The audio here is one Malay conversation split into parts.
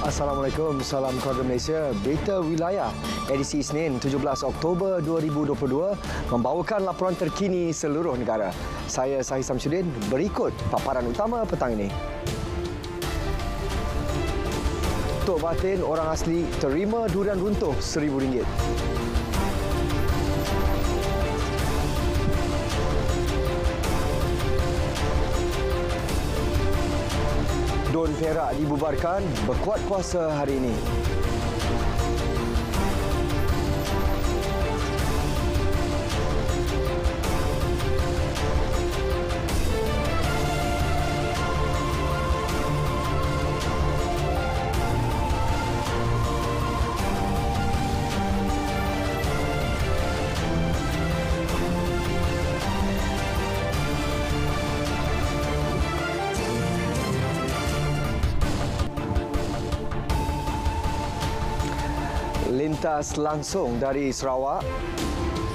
Assalamualaikum, salam keluarga Malaysia. Berita Wilayah edisi Isnin 17 Oktober 2022 membawakan laporan terkini seluruh negara. Saya Sahih Samsudin, berikut paparan utama petang ini. Tok Batin orang asli terima durian runtuh RM1,000. Don Perak dibubarkan berkuat kuasa hari ini. Lintas langsung dari Sarawak,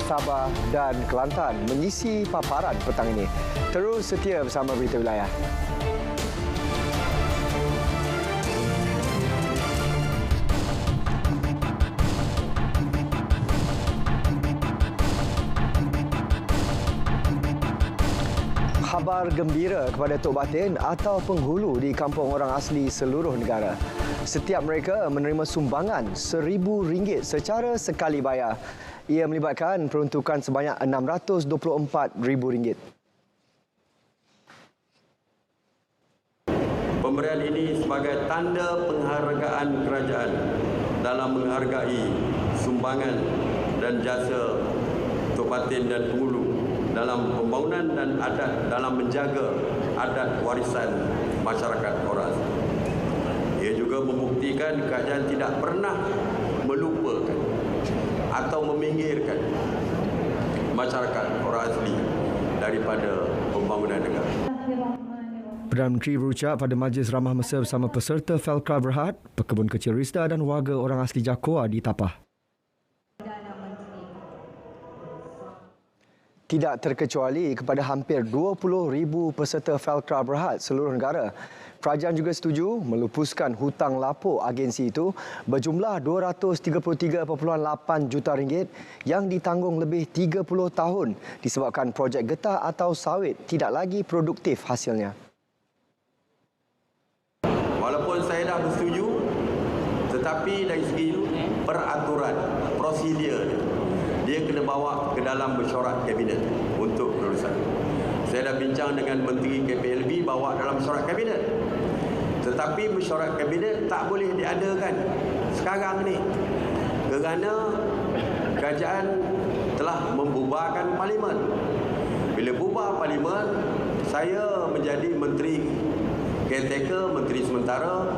Sabah dan Kelantan mengisi paparan petang ini. Terus setia bersama Berita Wilayah. Khabar gembira kepada Tok Batin atau penghulu di kampung orang asli seluruh negara. Setiap mereka menerima sumbangan RM1,000 secara sekali bayar. Ia melibatkan peruntukan sebanyak RM624,000. Pemberian ini sebagai tanda penghargaan kerajaan dalam menghargai sumbangan dan jasa Tok Batin dan penghulu dalam pembangunan dan adat dalam menjaga adat warisan masyarakat orang asli. Ia juga membuktikan kerajaan tidak pernah melupakan atau meminggirkan masyarakat orang asli daripada pembangunan negara. Perdana Menteri berucap pada Majlis Ramah Mesra bersama peserta Felkra Berhad, pekebun kecil Risda dan warga orang asli Jakoa di Tapah. Tidak terkecuali kepada hampir 20,000 peserta Felkra Berhad seluruh negara. Kerajaan juga setuju melupuskan hutang lapuk agensi itu berjumlah RM233.8 juta yang ditanggung lebih 30 tahun disebabkan projek getah atau sawit tidak lagi produktif hasilnya. Walaupun saya dah bersetuju, tetapi dari segi peraturan, prosedur dia kena bawa ke dalam mesyuarat kabinet untuk kelulusan. Saya dah bincang dengan Menteri KPLB bawa dalam mesyuarat kabinet. Tetapi mesyuarat kabinet tak boleh diadakan sekarang ni kerana kerajaan telah membubarkan parlimen. Bila bubar parlimen, saya menjadi Menteri Caretaker, Menteri Sementara.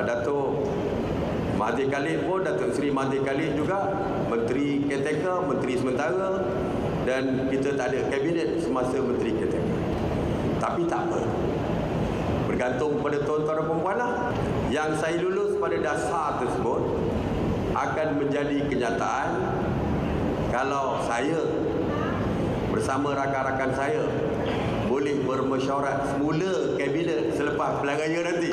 Datuk Mahathir Khalid pun, Datuk Seri Mahathir Khalid juga Menteri Caretaker, Menteri Sementara, dan kita tak ada kabinet semasa Menteri Caretaker. Tapi tak apa, bergantung pada tuan-tuan dan puan-puan lah. Yang saya lulus pada dasar tersebut akan menjadi kenyataan kalau saya bersama rakan-rakan saya boleh bermesyuarat semula kabinet selepas pilihan raya nanti.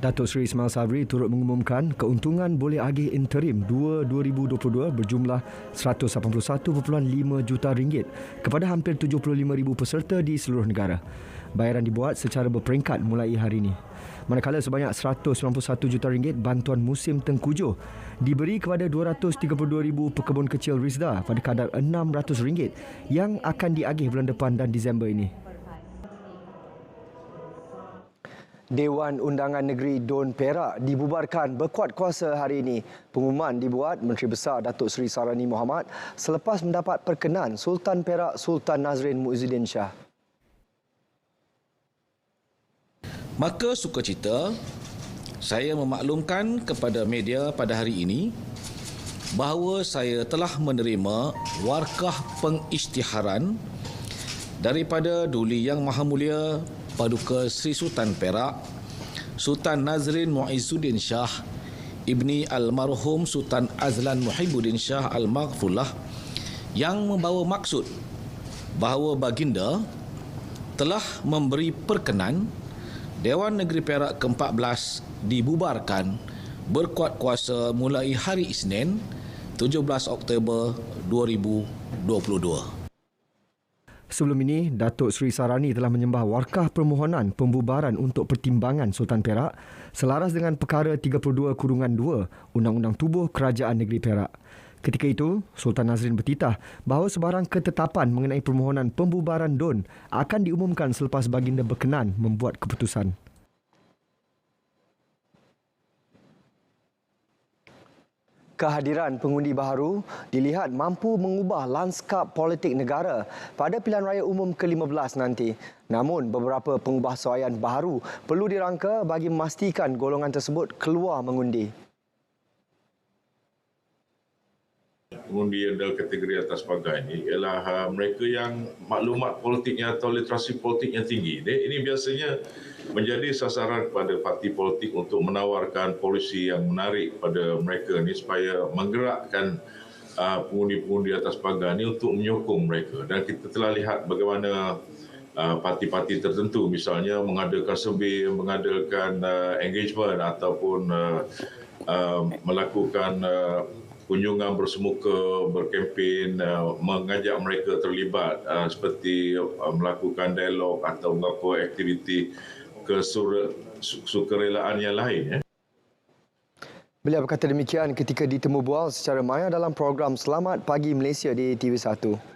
Datuk Seri Ismail Sabri turut mengumumkan keuntungan boleh agih interim 2022 berjumlah RM181.5 juta kepada hampir 75,000 peserta di seluruh negara. Bayaran dibuat secara berperingkat mulai hari ini. Manakala sebanyak RM191 juta bantuan musim tengkujuh diberi kepada 232,000 pekebun kecil Risda pada kadar RM600 yang akan diagih bulan depan dan Disember ini. Dewan Undangan Negeri Don Perak dibubarkan berkuat kuasa hari ini. Pengumuman dibuat Menteri Besar Datuk Seri Sarani Mohamad selepas mendapat perkenan Sultan Perak Sultan Nazrin Muizzuddin Shah. Maka sukacita saya memaklumkan kepada media pada hari ini bahawa saya telah menerima warkah pengisytiharan daripada Duli Yang Maha Mulia Paduka Sri Sultan Perak Sultan Nazrin Muizzuddin Shah Ibni Almarhum Sultan Azlan Muhibbuddin Shah Al-Maghfullah yang membawa maksud bahawa baginda telah memberi perkenan Dewan Negeri Perak ke-14 dibubarkan berkuat kuasa mulai hari Isnin 17 Oktober 2022. Sebelum ini, Datuk Seri Sarani telah menyembah warkah permohonan pembubaran untuk pertimbangan Sultan Perak selaras dengan Perkara 32/2 Undang-Undang Tubuh Kerajaan Negeri Perak. Ketika itu, Sultan Nazrin bertitah bahawa sebarang ketetapan mengenai permohonan pembubaran DUN akan diumumkan selepas baginda berkenan membuat keputusan. Kehadiran pengundi baharu dilihat mampu mengubah lanskap politik negara pada pilihan raya umum ke-15 nanti. Namun, beberapa pengubahsuaian baharu perlu dirangka bagi memastikan golongan tersebut keluar mengundi. Pengundi dalam kategori atas pagar ini ialah mereka yang maklumat politiknya atau literasi politiknya tinggi. Ini biasanya menjadi sasaran kepada parti politik untuk menawarkan polisi yang menarik pada mereka ini supaya menggerakkan pengundi-pengundi atas pagar ini untuk menyokong mereka. Dan kita telah lihat bagaimana parti-parti tertentu misalnya mengadakan survey, mengadakan engagement ataupun melakukan kunjungan bersemuka, berkempen, mengajak mereka terlibat seperti melakukan dialog atau beberapa aktiviti kesukarelaan yang lain. Beliau berkata demikian ketika ditemu bual secara maya dalam program Selamat Pagi Malaysia di TV1.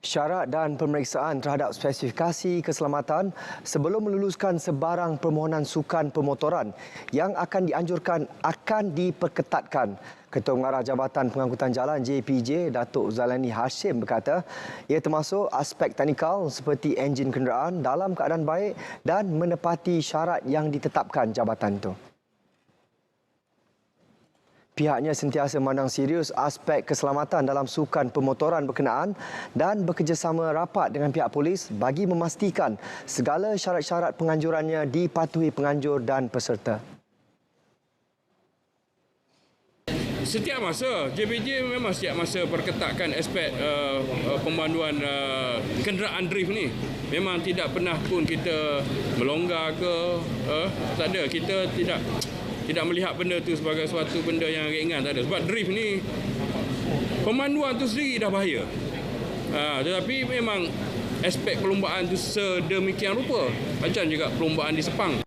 Syarat dan pemeriksaan terhadap spesifikasi keselamatan sebelum meluluskan sebarang permohonan sukan pemotoran yang akan dianjurkan akan diperketatkan. Ketua Pengarah Jabatan Pengangkutan Jalan JPJ, Datuk Zalani Hashim berkata, ia termasuk aspek teknikal seperti enjin kenderaan dalam keadaan baik dan menepati syarat yang ditetapkan jabatan itu. Pihaknya sentiasa memandang serius aspek keselamatan dalam sukan pemotoran berkenaan dan bekerjasama rapat dengan pihak polis bagi memastikan segala syarat-syarat penganjurannya dipatuhi penganjur dan peserta. Setiap masa, JPJ memang setiap masa perketatkan aspek pemanduan kenderaan drift ni. Memang tidak pernah pun kita melonggar ke, tak ada. Kita tidak melihat benda tu sebagai suatu benda yang ringan, tak ada. Sebab drift ni, pemanduan tu sendiri dah bahaya. Tetapi memang aspek perlombaan tu sedemikian rupa. Macam juga perlombaan di Sepang.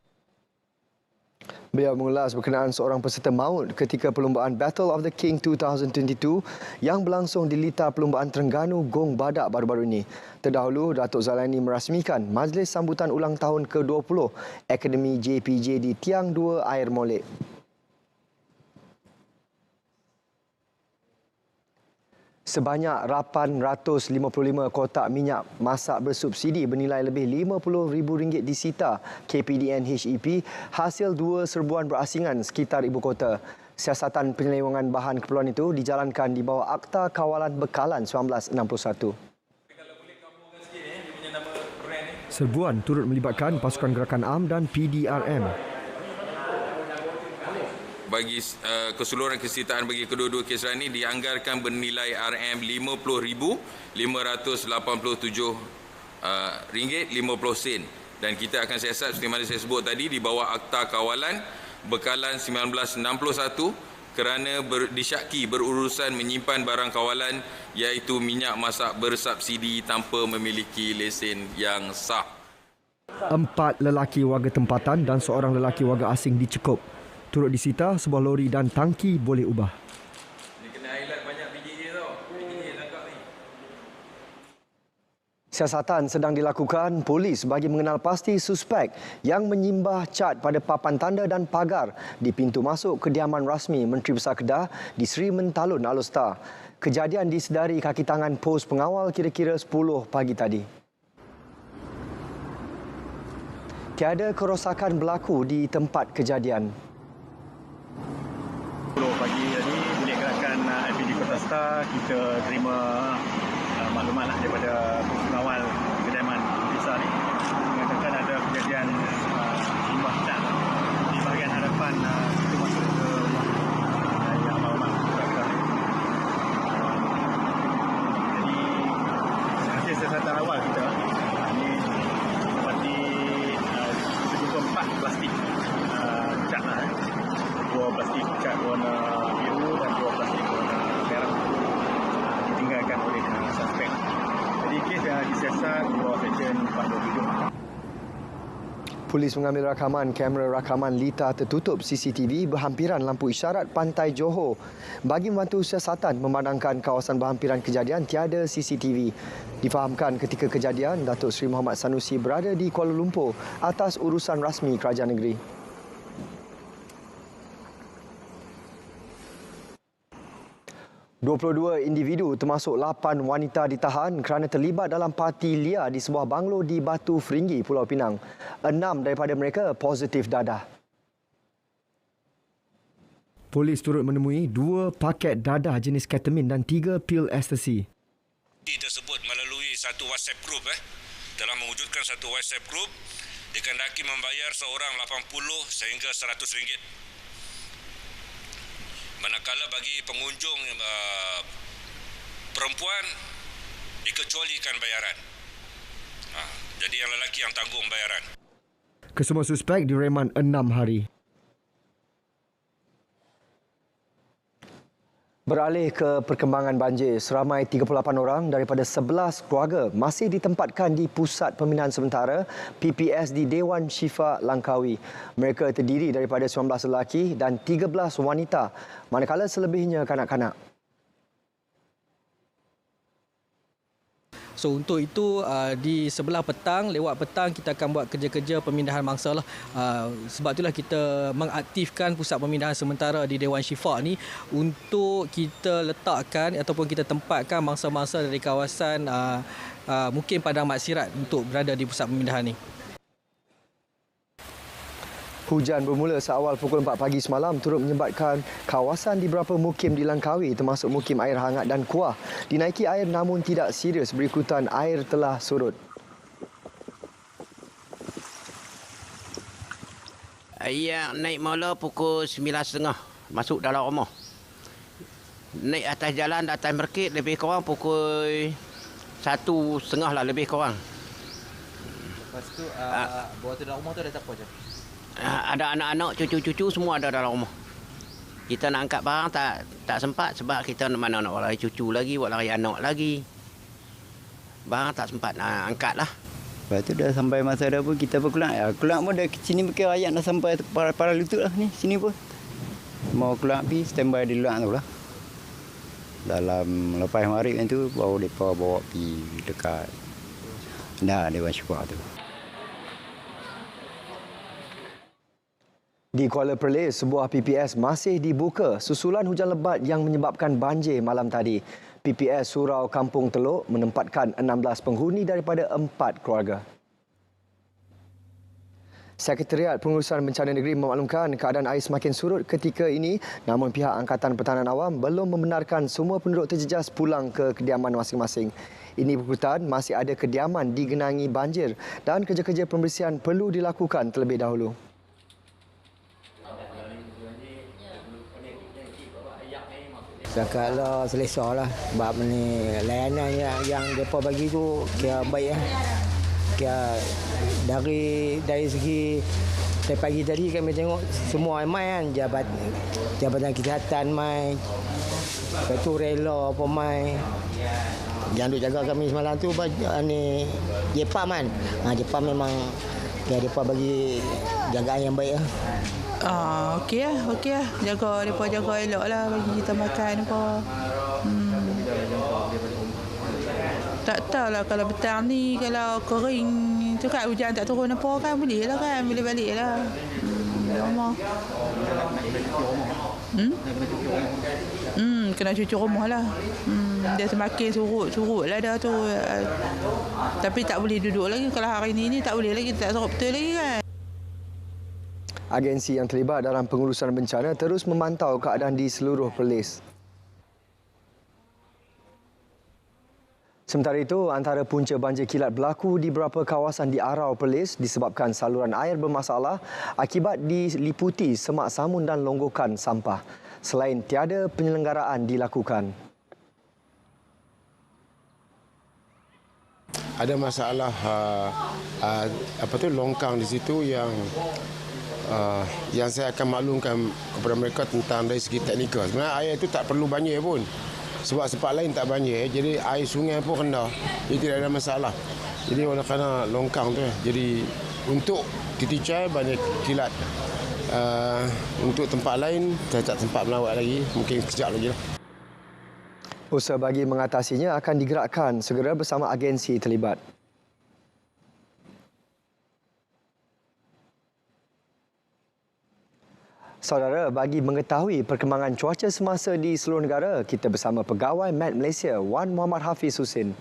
Beliau mengulas berkenaan seorang peserta maut ketika perlombaan Battle of the King 2022 yang berlangsung di litar perlombaan Terengganu Gong Badak baru-baru ini. Terdahulu, Datuk Zalani merasmikan majlis sambutan ulang tahun ke-20 Akademi JPJ di Tiang 2 Air Molek. Sebanyak 855 kotak minyak masak bersubsidi bernilai lebih RM50,000 disita KPDN HEP hasil dua serbuan berasingan sekitar ibu kota. Siasatan penyelewengan bahan keperluan itu dijalankan di bawah Akta Kawalan Bekalan 1961. Serbuan turut melibatkan pasukan gerakan AM dan PDRM. Bagi keseluruhan kesihatan bagi kedua-dua kes ini dianggarkan bernilai RM50,587.50 dan kita akan siasat seperti mana saya sebut tadi di bawah Akta Kawalan Bekalan 1961 kerana disyaki berurusan menyimpan barang kawalan iaitu minyak masak bersubsidi tanpa memiliki lesen yang sah. 4 lelaki warga tempatan dan seorang lelaki warga asing dicekup. Turut disita sebuah lori dan tangki boleh ubah. Ini kena highlight banyak biji dia tau. Biji dia tangkap ni. Siasatan sedang dilakukan polis bagi mengenal pasti suspek yang menyimbah cat pada papan tanda dan pagar di pintu masuk kediaman rasmi Menteri Besar Kedah di Seri Mentalun, Alor. Kejadian disedari kaki tangan pos pengawal kira-kira 10 pagi tadi. Tiada kerosakan berlaku di tempat kejadian. 10 pagi tadi, unit gerakan LPD Kota Star, kita terima maklumat daripada pengawal kediaman besar ni mengatakan ada kejadian simbah cat di bahagian hadapan pintu masuk ke rumah yang maklumat gerakan ni. Jadi hasil siasatan awal kita ini dapati kita jumpa 4 plastik cat lah, 2 plastik cat warna biru dan 2 plastik warna merah ditinggalkan oleh suspek. Jadi kes disiasat di bawah Seksyen 427. Polis mengambil rakaman kamera rakaman lita tertutup CCTV berhampiran lampu isyarat Pantai Johor bagi membantu siasatan memandangkan kawasan berhampiran kejadian tiada CCTV. Difahamkan ketika kejadian, Datuk Seri Muhammad Sanusi berada di Kuala Lumpur atas urusan rasmi kerajaan negeri. ...22 individu termasuk 8 wanita ditahan kerana terlibat dalam parti liar di sebuah banglo di Batu Feringgi, Pulau Pinang. 6 daripada mereka positif dadah. Polis turut menemui 2 paket dadah jenis ketamin dan 3 pil ekstasi. Tersebut melalui satu WhatsApp group. Dalam mewujudkan satu WhatsApp group, dikehendaki membayar seorang 80 sehingga RM100. Manakala bagi pengunjung perempuan dikecualikan bayaran. Jadi yang lelaki yang tanggung bayaran. Kesemua suspek direman 6 hari. Beralih ke perkembangan banjir, seramai 38 orang daripada 11 keluarga masih ditempatkan di Pusat Pemindahan Sementara PPS di Dewan Syifa Langkawi. Mereka terdiri daripada 19 lelaki dan 13 wanita, manakala selebihnya kanak-kanak. So untuk itu di sebelah petang, lewat petang kita akan buat kerja-kerja pemindahan mangsa lah. Sebab itulah kita mengaktifkan Pusat Pemindahan Sementara di Dewan Syifa ni untuk kita letakkan ataupun kita tempatkan mangsa-mangsa dari kawasan mungkin Padang Maksirat untuk berada di pusat pemindahan ni. Hujan bermula seawal pukul 4 pagi semalam turut menyebabkan kawasan di beberapa mukim di Langkawi termasuk mukim air hangat dan kuah dinaiki air namun tidak serius berikutan air telah surut. Air naik mula pukul 9.30 masuk dalam rumah. Naik atas jalan atas Merkit lebih kurang pukul 1.30 lah lebih kurang. Lepas tu bawah tu dalam rumah tu ada siapa je? Ada anak-anak, cucu-cucu semua ada dalam rumah. Kita nak angkat barang tak sempat sebab kita mana nak lari cucu lagi, buat lari anak lagi. Barang tak sempat nak angkat lah. Lepas tu dah sampai masa dah pun kita pun keluar. Keluar pun dah sini mungkin rakyat dah sampai para lutut lah ni sini pun. Mau keluar pergi standby di luar tu lah. Dalam lepas maghrib tu baru mereka bawa pergi dekat Dewan Syifa tu. Di Kuala Perlis, sebuah PPS masih dibuka susulan hujan lebat yang menyebabkan banjir malam tadi. PPS Surau Kampung Teluk menempatkan 16 penghuni daripada 4 keluarga. Sekretariat Pengurusan Bencana Negeri memaklumkan keadaan air semakin surut ketika ini, namun pihak Angkatan Pertahanan Awam belum membenarkan semua penduduk terjejas pulang ke kediaman masing-masing. Ini berikutan masih ada kediaman digenangi banjir dan kerja-kerja pembersihan perlu dilakukan terlebih dahulu. Kalau selesa lah sebab ni layanan yang mereka bagi tu kira baik lah. Kira dari segi dari pagi tadi kami tengok semua mai kan, Jabatan Kesihatan mai, lepas tu rela apa mai. Yang duk jaga kami semalam tu ni Jepam kan. Jepam memang mereka bagi jagaan yang baik lah. Okey lah. Jaga elok lah bagi kita makan apa. Tak lah kalau petang ni, kalau kering tu kan hujan tak turun apa kan boleh lah kan, boleh balik lah. Rumah. Kena cuci rumah lah. Dia semakin surut lah dah tu. Tapi tak boleh duduk lagi kalau hari ni tak boleh lagi, tak surut betul lagi kan. Agensi yang terlibat dalam pengurusan bencana terus memantau keadaan di seluruh Perlis. Sementara itu, antara punca banjir kilat berlaku di beberapa kawasan di Arau Perlis disebabkan saluran air bermasalah akibat diliputi semak samun dan longgokan sampah. Selain tiada penyelenggaraan dilakukan. Ada masalah longkang di situ yang saya akan maklumkan kepada mereka tentang dari segi teknikal. Sebenarnya air itu tak perlu banjir pun. Sebab tempat lain tak banjir, jadi air sungai pun rendah. Jadi tidak ada masalah. Jadi oleh kerana longkang tu, jadi untuk Titicai banyak kilat. Untuk tempat lain, saya tak sempat melawat lagi. Mungkin sekejap lagi lah. Usaha bagi mengatasinya akan digerakkan segera bersama agensi terlibat. Saudara, bagi mengetahui perkembangan cuaca semasa di seluruh negara, kita bersama Pegawai Met Malaysia, Wan Muhammad Hafiz Husin.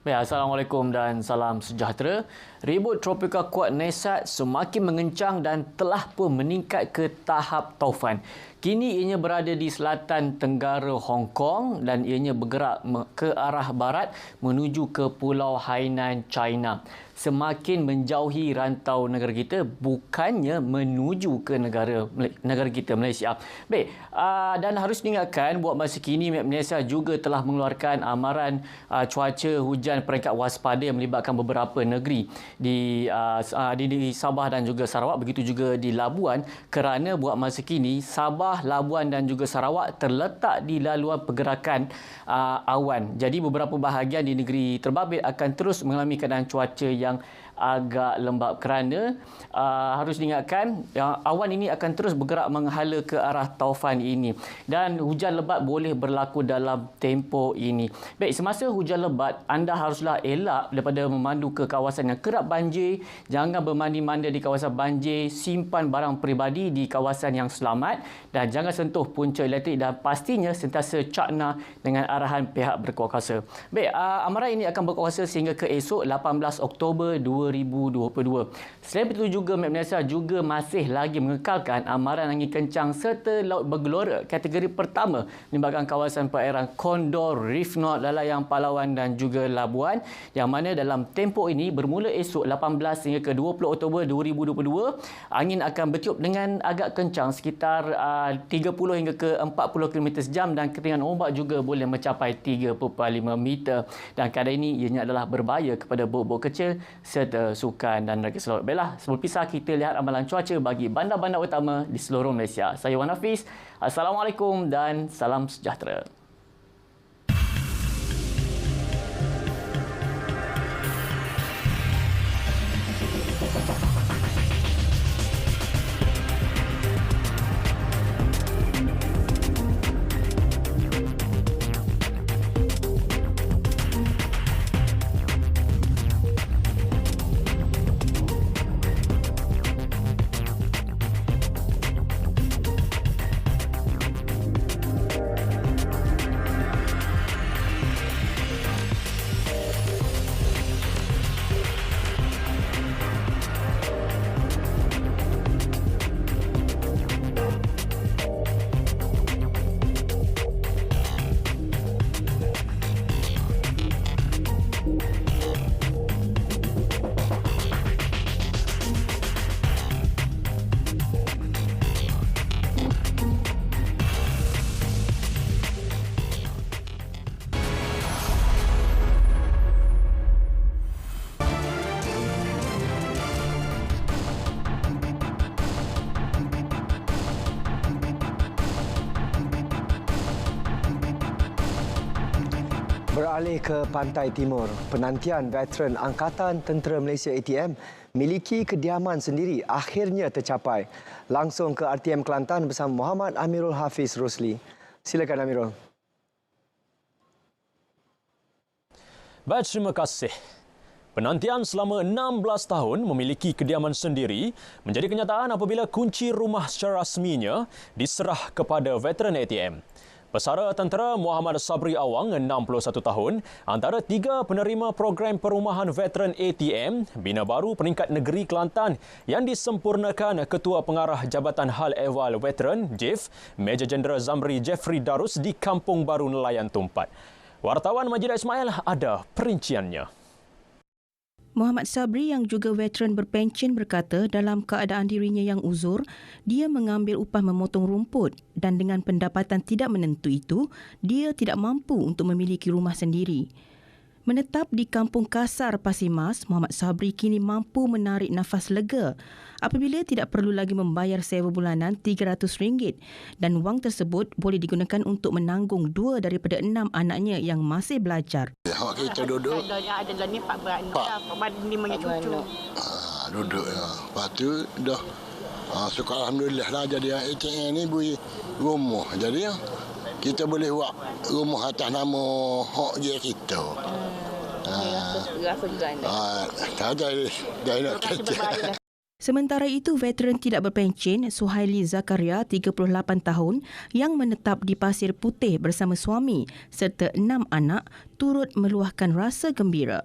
Baik, Assalamualaikum dan salam sejahtera. Ribut tropika kuat Nesat semakin mengencang dan telah pun meningkat ke tahap taufan. Kini ianya berada di selatan tenggara Hong Kong dan ianya bergerak ke arah barat menuju ke Pulau Hainan, China. Semakin menjauhi rantau negara kita, bukannya menuju ke negara kita, Malaysia. Baik, dan harus diingatkan buat masa kini Malaysia juga telah mengeluarkan amaran cuaca hujan peringkat waspada yang melibatkan beberapa negeri di Sabah dan juga Sarawak, begitu juga di Labuan, kerana buat masa kini Sabah, Labuan dan juga Sarawak terletak di laluan pergerakan awan. Jadi beberapa bahagian di negeri terbabit akan terus mengalami keadaan cuaca yang agak lembap kerana harus diingatkan awan ini akan terus bergerak menghala ke arah taufan ini dan hujan lebat boleh berlaku dalam tempoh ini. Baik, semasa hujan lebat anda haruslah elak daripada memandu ke kawasan yang kerap banjir, jangan bermandi-manda di kawasan banjir, simpan barang peribadi di kawasan yang selamat dan jangan sentuh punca elektrik dan pastinya sentiasa cakna dengan arahan pihak berkuasa. Baik, amaran ini akan berkuasa sehingga ke esok 18 Oktober 2022. Selain itu juga Malaysia juga masih lagi mengekalkan amaran angin kencang serta laut bergelora kategori pertama melibatkan kawasan perairan Condor, Reef North, Lalayang, Palawan dan juga Labuan yang mana dalam tempoh ini bermula esok 18 hingga ke 20 Oktober 2022 angin akan bertiup dengan agak kencang sekitar 30 hingga ke 40 km sejam dan ketinggian ombak juga boleh mencapai 3.5 meter dan keadaan ini ianya adalah berbahaya kepada bot-bot kecil serta sukan dan raket selaut. Baiklah, sebelum pisah kita lihat amalan cuaca bagi bandar-bandar utama di seluruh Malaysia. Saya Wan Hafiz. Assalamualaikum dan salam sejahtera. Beralih ke Pantai Timur, penantian veteran Angkatan Tentera Malaysia ATM miliki kediaman sendiri akhirnya tercapai. Langsung ke RTM Kelantan bersama Muhammad Amirul Hafiz Rosli. Silakan Amirul. Baik, terima kasih. Penantian selama 16 tahun memiliki kediaman sendiri menjadi kenyataan apabila kunci rumah secara rasminya diserah kepada veteran ATM. Pesara Tentera Muhammad Sabri Awang, 61 tahun, antara 3 penerima program perumahan veteran ATM Bina Baru Peringkat Negeri Kelantan yang disempurnakan Ketua Pengarah Jabatan Hal Ehwal Veteran JIF, Major Jeneral Zamri Jeffrey Darus di Kampung Baru Nelayan Tumpat. Wartawan Majidah Ismail ada perinciannya. Muhammad Sabri yang juga veteran berpencen berkata dalam keadaan dirinya yang uzur, dia mengambil upah memotong rumput dan dengan pendapatan tidak menentu itu, dia tidak mampu untuk memiliki rumah sendiri. Menetap di Kampung Kasar Pasir Mas, Muhammad Sabri kini mampu menarik nafas lega apabila tidak perlu lagi membayar sewa bulanan RM300 dan wang tersebut boleh digunakan untuk menanggung 2 daripada 6 anaknya yang masih belajar. Awak kita duduk. Ada ni 4 beranak, 5 cucu. Duduk ya. Lepas tu dah syukur alhamdulillah lah jadi ATM ni beri rumah. Jadi kita boleh buat rumah atas nama hak je kita. Rasa geran. Dah nak kerja. Sementara itu, veteran tidak berpencen Suhaili Zakaria, 38 tahun, yang menetap di Pasir Putih bersama suami serta 6 anak, turut meluahkan rasa gembira.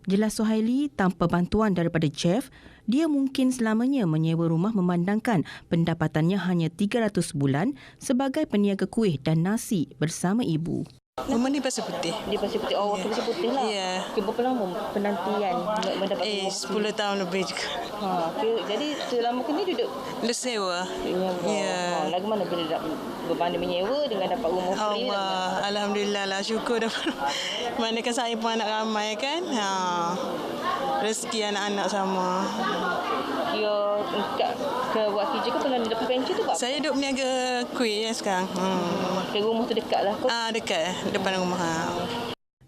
Jelas Suhaili, tanpa bantuan daripada Jeff, dia mungkin selamanya menyewa rumah memandangkan pendapatannya hanya 300 bulan sebagai peniaga kuih dan nasi bersama ibu. Rumah ni Pasir Putih. Di Pasir Putih. Oh, waktu Pasir Putih lah. Ya. Berapa lama penantian mendapat rumah? 10 tahun lebih juga. Jadi selama ni duduk? Sewa. Ya. Lagu mana berbanding menyewa dengan dapat rumah free? Allah, alhamdulillah lah. Syukur dapat. Mana kan saya pun anak ramai kan. Rezeki anak-anak sama. Ya, ke buat kerja ke pernah dapat pencen tu Pak? Saya duduk meniaga kuih sekarang. Ke rumah tu dekat lah? Dekat, depan rumah.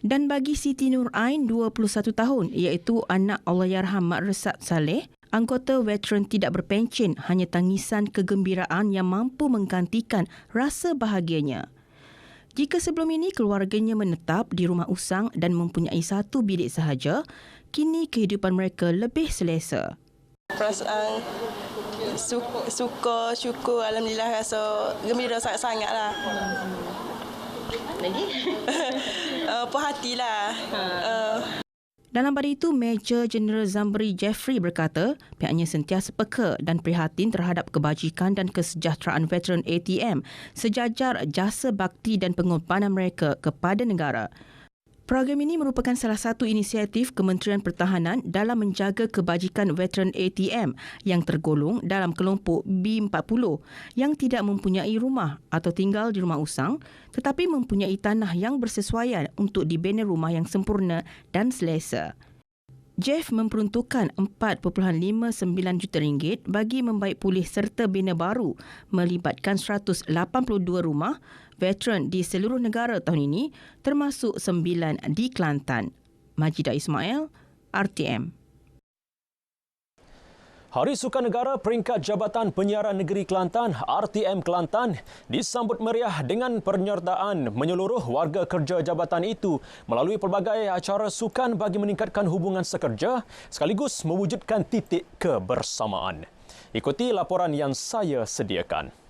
Dan bagi Siti Nur Ain, 21 tahun, iaitu anak Allahyarham Mak Resap Saleh, anggota veteran tidak berpencen, hanya tangisan kegembiraan yang mampu menggantikan rasa bahagianya. Jika sebelum ini keluarganya menetap di rumah usang dan mempunyai 1 bilik sahaja, kini kehidupan mereka lebih selesa. Perasaan suka, syukur, alhamdulillah, rasa gembira sangat-sangat lah. Lagi? Puas hatilah. Dalam pada itu, Major Jeneral Zamri Jeffrey berkata pihaknya sentiasa peka dan prihatin terhadap kebajikan dan kesejahteraan veteran ATM sejajar jasa bakti dan pengorbanan mereka kepada negara. Program ini merupakan salah satu inisiatif Kementerian Pertahanan dalam menjaga kebajikan veteran ATM yang tergolong dalam kelompok B40 yang tidak mempunyai rumah atau tinggal di rumah usang tetapi mempunyai tanah yang bersesuaian untuk dibina rumah yang sempurna dan selesa. Jeff memperuntukkan RM4.59 juta bagi membaik pulih serta bina baru melibatkan 182 rumah veteran di seluruh negara tahun ini termasuk 9 di Kelantan. Majidah Ismail, RTM. Hari Sukan Negara Peringkat Jabatan Penyiaran Negeri Kelantan RTM Kelantan disambut meriah dengan penyertaan menyeluruh warga kerja jabatan itu melalui pelbagai acara sukan bagi meningkatkan hubungan sekerja sekaligus mewujudkan titik kebersamaan. Ikuti laporan yang saya sediakan.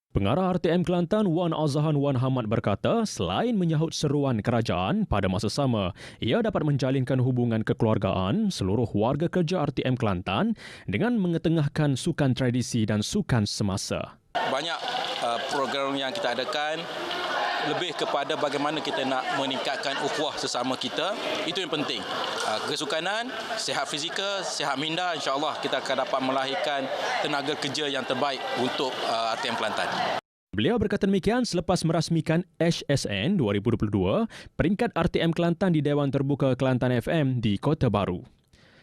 Pengarah RTM Kelantan Wan Azahan Wan Hamad berkata, selain menyahut seruan kerajaan pada masa sama, ia dapat menjalinkan hubungan kekeluargaan seluruh warga kerja RTM Kelantan dengan mengetengahkan sukan tradisi dan sukan semasa. Banyak program yang kita adakan lebih kepada bagaimana kita nak meningkatkan ukhuwah sesama kita. Itu yang penting. Kesukanan, sihat fizikal, sihat minda, insya-Allah kita akan dapat melahirkan tenaga kerja yang terbaik untuk RTM Kelantan. Beliau berkata demikian selepas merasmikan HSN 2022 peringkat RTM Kelantan di Dewan Terbuka Kelantan FM di Kota Baru.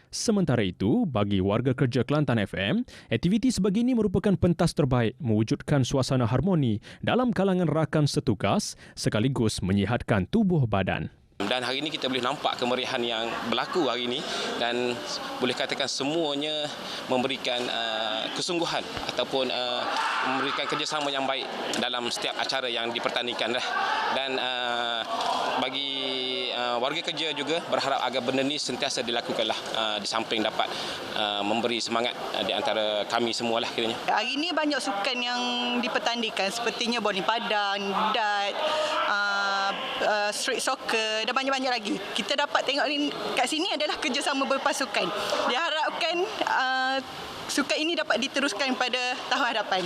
Sementara itu, bagi warga kerja Kelantan FM, aktiviti sebegini merupakan pentas terbaik mewujudkan suasana harmoni dalam kalangan rakan setugas sekaligus menyihatkan tubuh badan. Dan hari ini kita boleh nampak kemeriahan yang berlaku hari ini dan boleh katakan semuanya memberikan kesungguhan ataupun memberikan kerjasama yang baik dalam setiap acara yang dipertandingkan. Dan bagi warga kerja juga berharap agar benda ini sentiasa dilakukanlah di samping dapat memberi semangat di antara kami semualah kiranya. Hari ini banyak sukan yang dipertandingkan sepertinya bowling padang, dart, street soccer dan banyak-banyak lagi. Kita dapat tengok ni kat sini adalah kerjasama berpasukan. Diharapkan sukan ini dapat diteruskan pada tahun hadapan.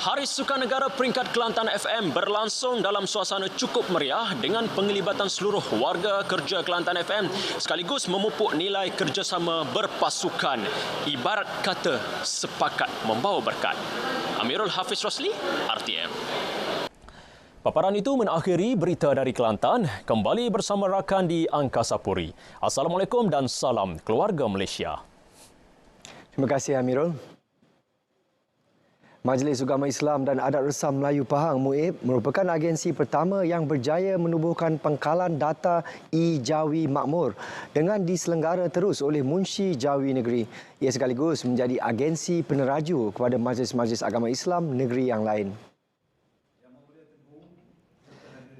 Hari Sukan Negara peringkat Kelantan FM berlangsung dalam suasana cukup meriah dengan penglibatan seluruh warga kerja Kelantan FM sekaligus memupuk nilai kerjasama berpasukan. Ibarat kata sepakat membawa berkat. Amirul Hafiz Rosli, RTM. Paparan itu mengakhiri berita dari Kelantan. Kembali bersama rakan di Angkasa Puri. Assalamualaikum dan salam keluarga Malaysia. Terima kasih Amirul. Majlis Ugama Islam dan Adat Resam Melayu Pahang MUIB merupakan agensi pertama yang berjaya menubuhkan pangkalan data e-Jawi Makmur dengan diselenggara terus oleh Munshi Jawi Negeri. Ia sekaligus menjadi agensi peneraju kepada majlis-majlis agama Islam negeri yang lain.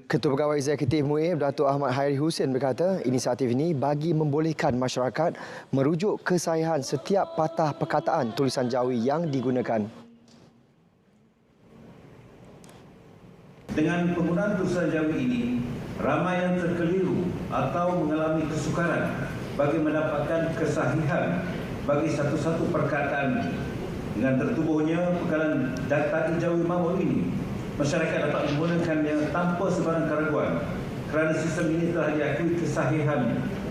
Ketua Pegawai Eksekutif MUIB, Datuk Ahmad Hairi Hussein berkata, inisiatif ini bagi membolehkan masyarakat merujuk kesahihan setiap patah perkataan tulisan Jawi yang digunakan. Dengan penggunaan tulisan Jawi ini, ramai yang terkeliru atau mengalami kesukaran bagi mendapatkan kesahihan bagi satu-satu perkataan. Dengan tertubuhnya pengkalan data e-Jawi Makmur ini, masyarakat dapat menggunakannya tanpa sebarang keraguan kerana sistem ini telah diakui kesahihannya.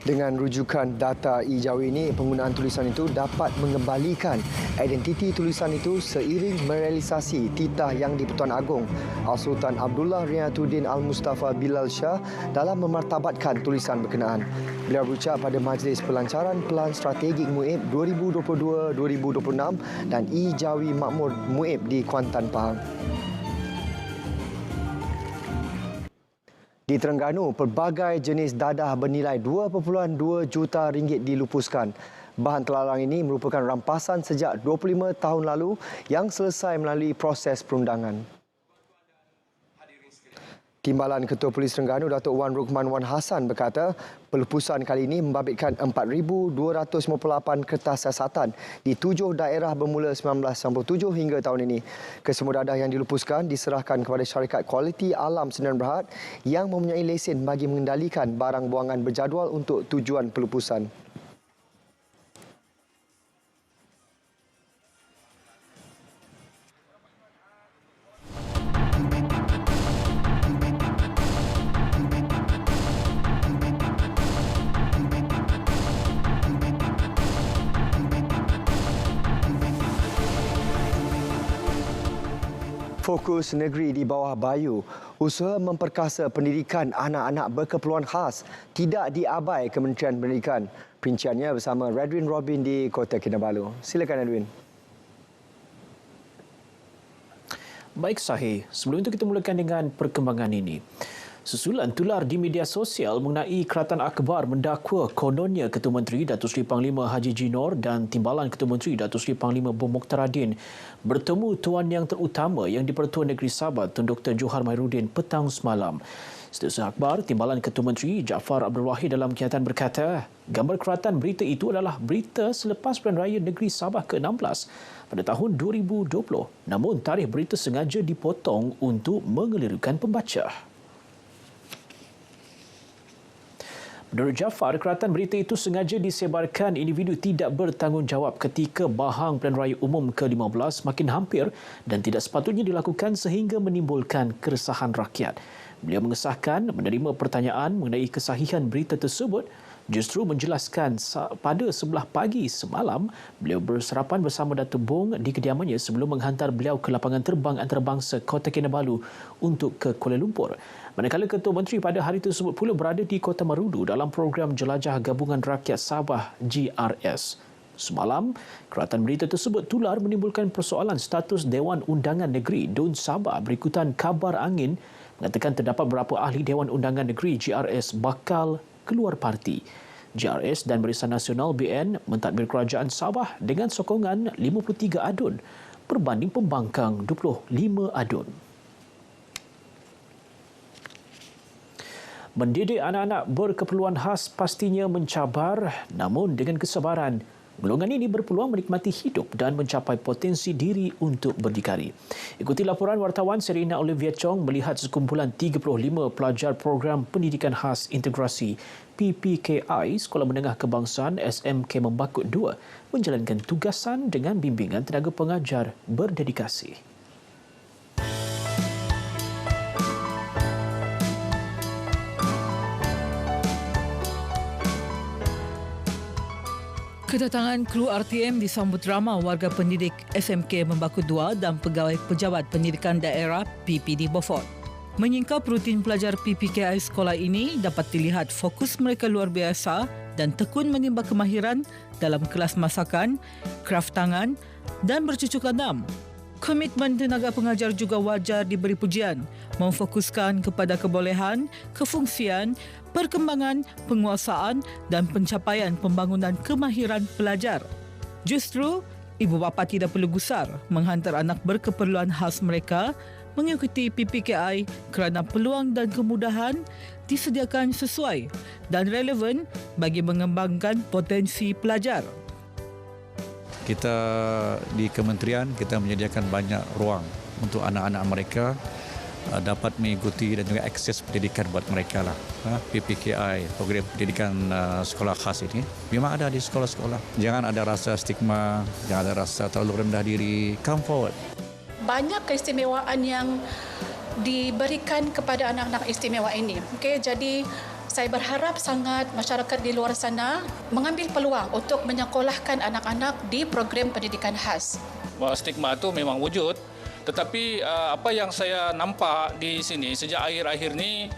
Dengan rujukan data e-Jawi ini, penggunaan tulisan itu dapat mengembalikan identiti tulisan itu seiring merealisasi titah Yang di-Pertuan Agong Al-Sultan Abdullah Riayatuddin Al-Mustafa Bilal Shah dalam memartabatkan tulisan berkenaan. Beliau berucap pada Majlis Pelancaran Pelan Strategik MUIB 2022-2026 dan e-Jawi Makmur MUIB di Kuantan, Pahang. Di Terengganu, pelbagai jenis dadah bernilai 2.2 juta ringgit dilupuskan. Bahan terlarang ini merupakan rampasan sejak 25 tahun lalu yang selesai melalui proses perundangan. Timbalan Ketua Polis Terengganu Datuk Wan Rukman Wan Hassan berkata, pelupusan kali ini membabitkan 4,258 kertas siasatan di 7 daerah bermula 1997 hingga tahun ini. Kesemua dadah yang dilupuskan diserahkan kepada syarikat Kualiti Alam Sdn Bhd yang mempunyai lesen bagi mengendalikan barang buangan berjadual untuk tujuan pelupusan. Fokus negeri di bawah Bayu, usaha memperkasa pendidikan anak-anak berkeperluan khas tidak diabai Kementerian Pendidikan. Perinciannya bersama Redwin Robin di Kota Kinabalu. Silakan Redwin. Baik Sahih, sebelum itu kita mulakan dengan perkembangan ini. Susulan tular di media sosial mengenai Keratan Akbar mendakwa kononnya Ketua Menteri Datuk Seri Panglima Haji Jinor dan Timbalan Ketua Menteri Datuk Seri Panglima Bom Mokhtaradin bertemu Tuan Yang Terutama Yang di-Pertuan Negeri Sabah Tun Dr. Johar Mairudin petang semalam. Setiausaha akhbar, Timbalan Ketua Menteri Jaafar Abdul Wahid dalam kenyataan berkata, gambar keratan berita itu adalah berita selepas Pilihan Raya Negeri Sabah ke-16 pada tahun 2020. Namun tarikh berita sengaja dipotong untuk mengelirukan pembaca. Menurut Jaafar, keratan berita itu sengaja disebarkan individu tidak bertanggungjawab ketika bahang Pilihan Raya Umum ke-15 makin hampir dan tidak sepatutnya dilakukan sehingga menimbulkan keresahan rakyat. Beliau mengesahkan menerima pertanyaan mengenai kesahihan berita tersebut, justru menjelaskan pada 11 pagi semalam beliau bersarapan bersama Datuk Bong di kediamannya sebelum menghantar beliau ke lapangan terbang antarabangsa Kota Kinabalu untuk ke Kuala Lumpur. Manakala Ketua Menteri pada hari tersebut pula berada di Kota Marudu dalam program Jelajah Gabungan Rakyat Sabah GRS. Semalam, keratan berita tersebut tular menimbulkan persoalan status Dewan Undangan Negeri Dun Sabah berikutan kabar angin mengatakan terdapat beberapa ahli Dewan Undangan Negeri GRS bakal keluar parti. GRS dan Barisan Nasional BN mentadbir kerajaan Sabah dengan sokongan 53 adun berbanding pembangkang 25 adun. Mendidik anak-anak berkeperluan khas pastinya mencabar, namun dengan kesabaran, golongan ini berpeluang menikmati hidup dan mencapai potensi diri untuk berdikari. Ikuti laporan wartawan Serina Olivia Chong melihat sekumpulan 35 pelajar program pendidikan khas integrasi PPKI Sekolah Menengah Kebangsaan SMK Membakut 2 menjalankan tugasan dengan bimbingan tenaga pengajar berdedikasi. Kedatangan kru RTM disambut ramai warga pendidik SMK Membakut 2 dan pegawai pejabat pendidikan daerah PPD Beaufort. Menyingkap rutin pelajar PPKI sekolah ini dapat dilihat fokus mereka luar biasa dan tekun menimba kemahiran dalam kelas masakan, kraf tangan dan bercucuk landam. Komitmen tenaga pengajar juga wajar diberi pujian, memfokuskan kepada kebolehan, kefungsian, perkembangan, penguasaan dan pencapaian pembangunan kemahiran pelajar. Justru, ibu bapa tidak perlu gusar menghantar anak berkeperluan khas mereka mengikuti PPKI kerana peluang dan kemudahan disediakan sesuai dan relevan bagi mengembangkan potensi pelajar. Kita di kementerian kita menyediakan banyak ruang untuk anak-anak mereka dapat mengikuti dan juga akses pendidikan buat mereka lah. PPKI, program pendidikan sekolah khas ini memang ada di sekolah-sekolah. Jangan ada rasa stigma, jangan ada rasa terlalu rendah diri. Come forward. Banyak keistimewaan yang diberikan kepada anak-anak istimewa ini. Okey, jadi saya berharap sangat masyarakat di luar sana mengambil peluang untuk menyekolahkan anak-anak di program pendidikan khas. Stigma itu memang wujud, tetapi apa yang saya nampak di sini sejak akhir-akhir ini,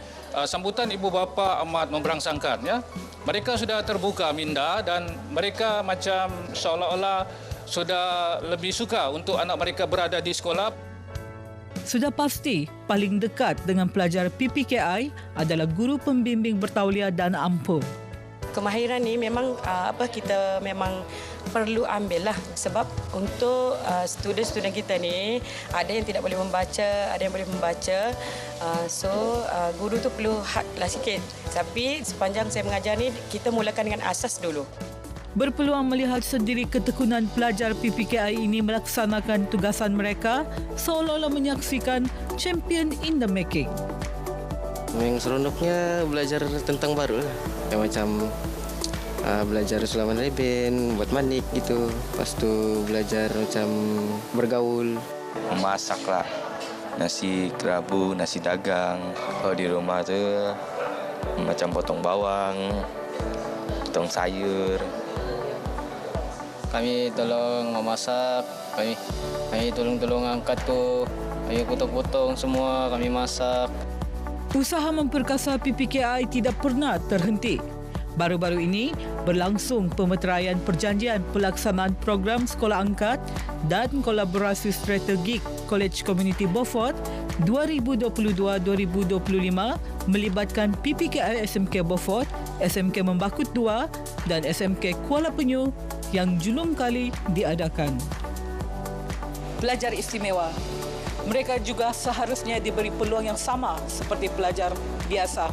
sambutan ibu bapa amat memberangsangkan. Ya. Mereka sudah terbuka minda dan mereka macam seolah-olah sudah lebih suka untuk anak mereka berada di sekolah. Sudah pasti paling dekat dengan pelajar PPKI adalah guru pembimbing bertauliah dan ampuh. Kemahiran ni memang kita memang perlu ambil lah, sebab untuk student-student kita ni ada yang tidak boleh membaca, ada yang boleh membaca. So guru tu perlu hard lah sikit. Tapi sepanjang saya mengajar ni kita mulakan dengan asas dulu. Berpeluang melihat sendiri ketekunan pelajar PPKI ini melaksanakan tugasan mereka seolah-olah menyaksikan champion in the making. Yang seronoknya belajar tentang baru lah. Yang macam belajar sulaman leben, buat manik gitu. Lepas tu belajar macam bergaul. Masak lah. Nasi kerabu, nasi dagang. Kalau di rumah tu macam potong bawang, potong sayur. Kami tolong memasak, kami tolong angkat tu, kami potong-potong semua, kami masak. Usaha memperkasa PPKI tidak pernah terhenti. Baru-baru ini berlangsung pemeteraian perjanjian pelaksanaan program sekolah angkat dan kolaborasi strategik College Community Beaufort 2022-2025 melibatkan PPKI SMK Beaufort, SMK Membakut 2 dan SMK Kuala Penyu yang julung kali diadakan. Pelajar istimewa, mereka juga seharusnya diberi peluang yang sama seperti pelajar biasa.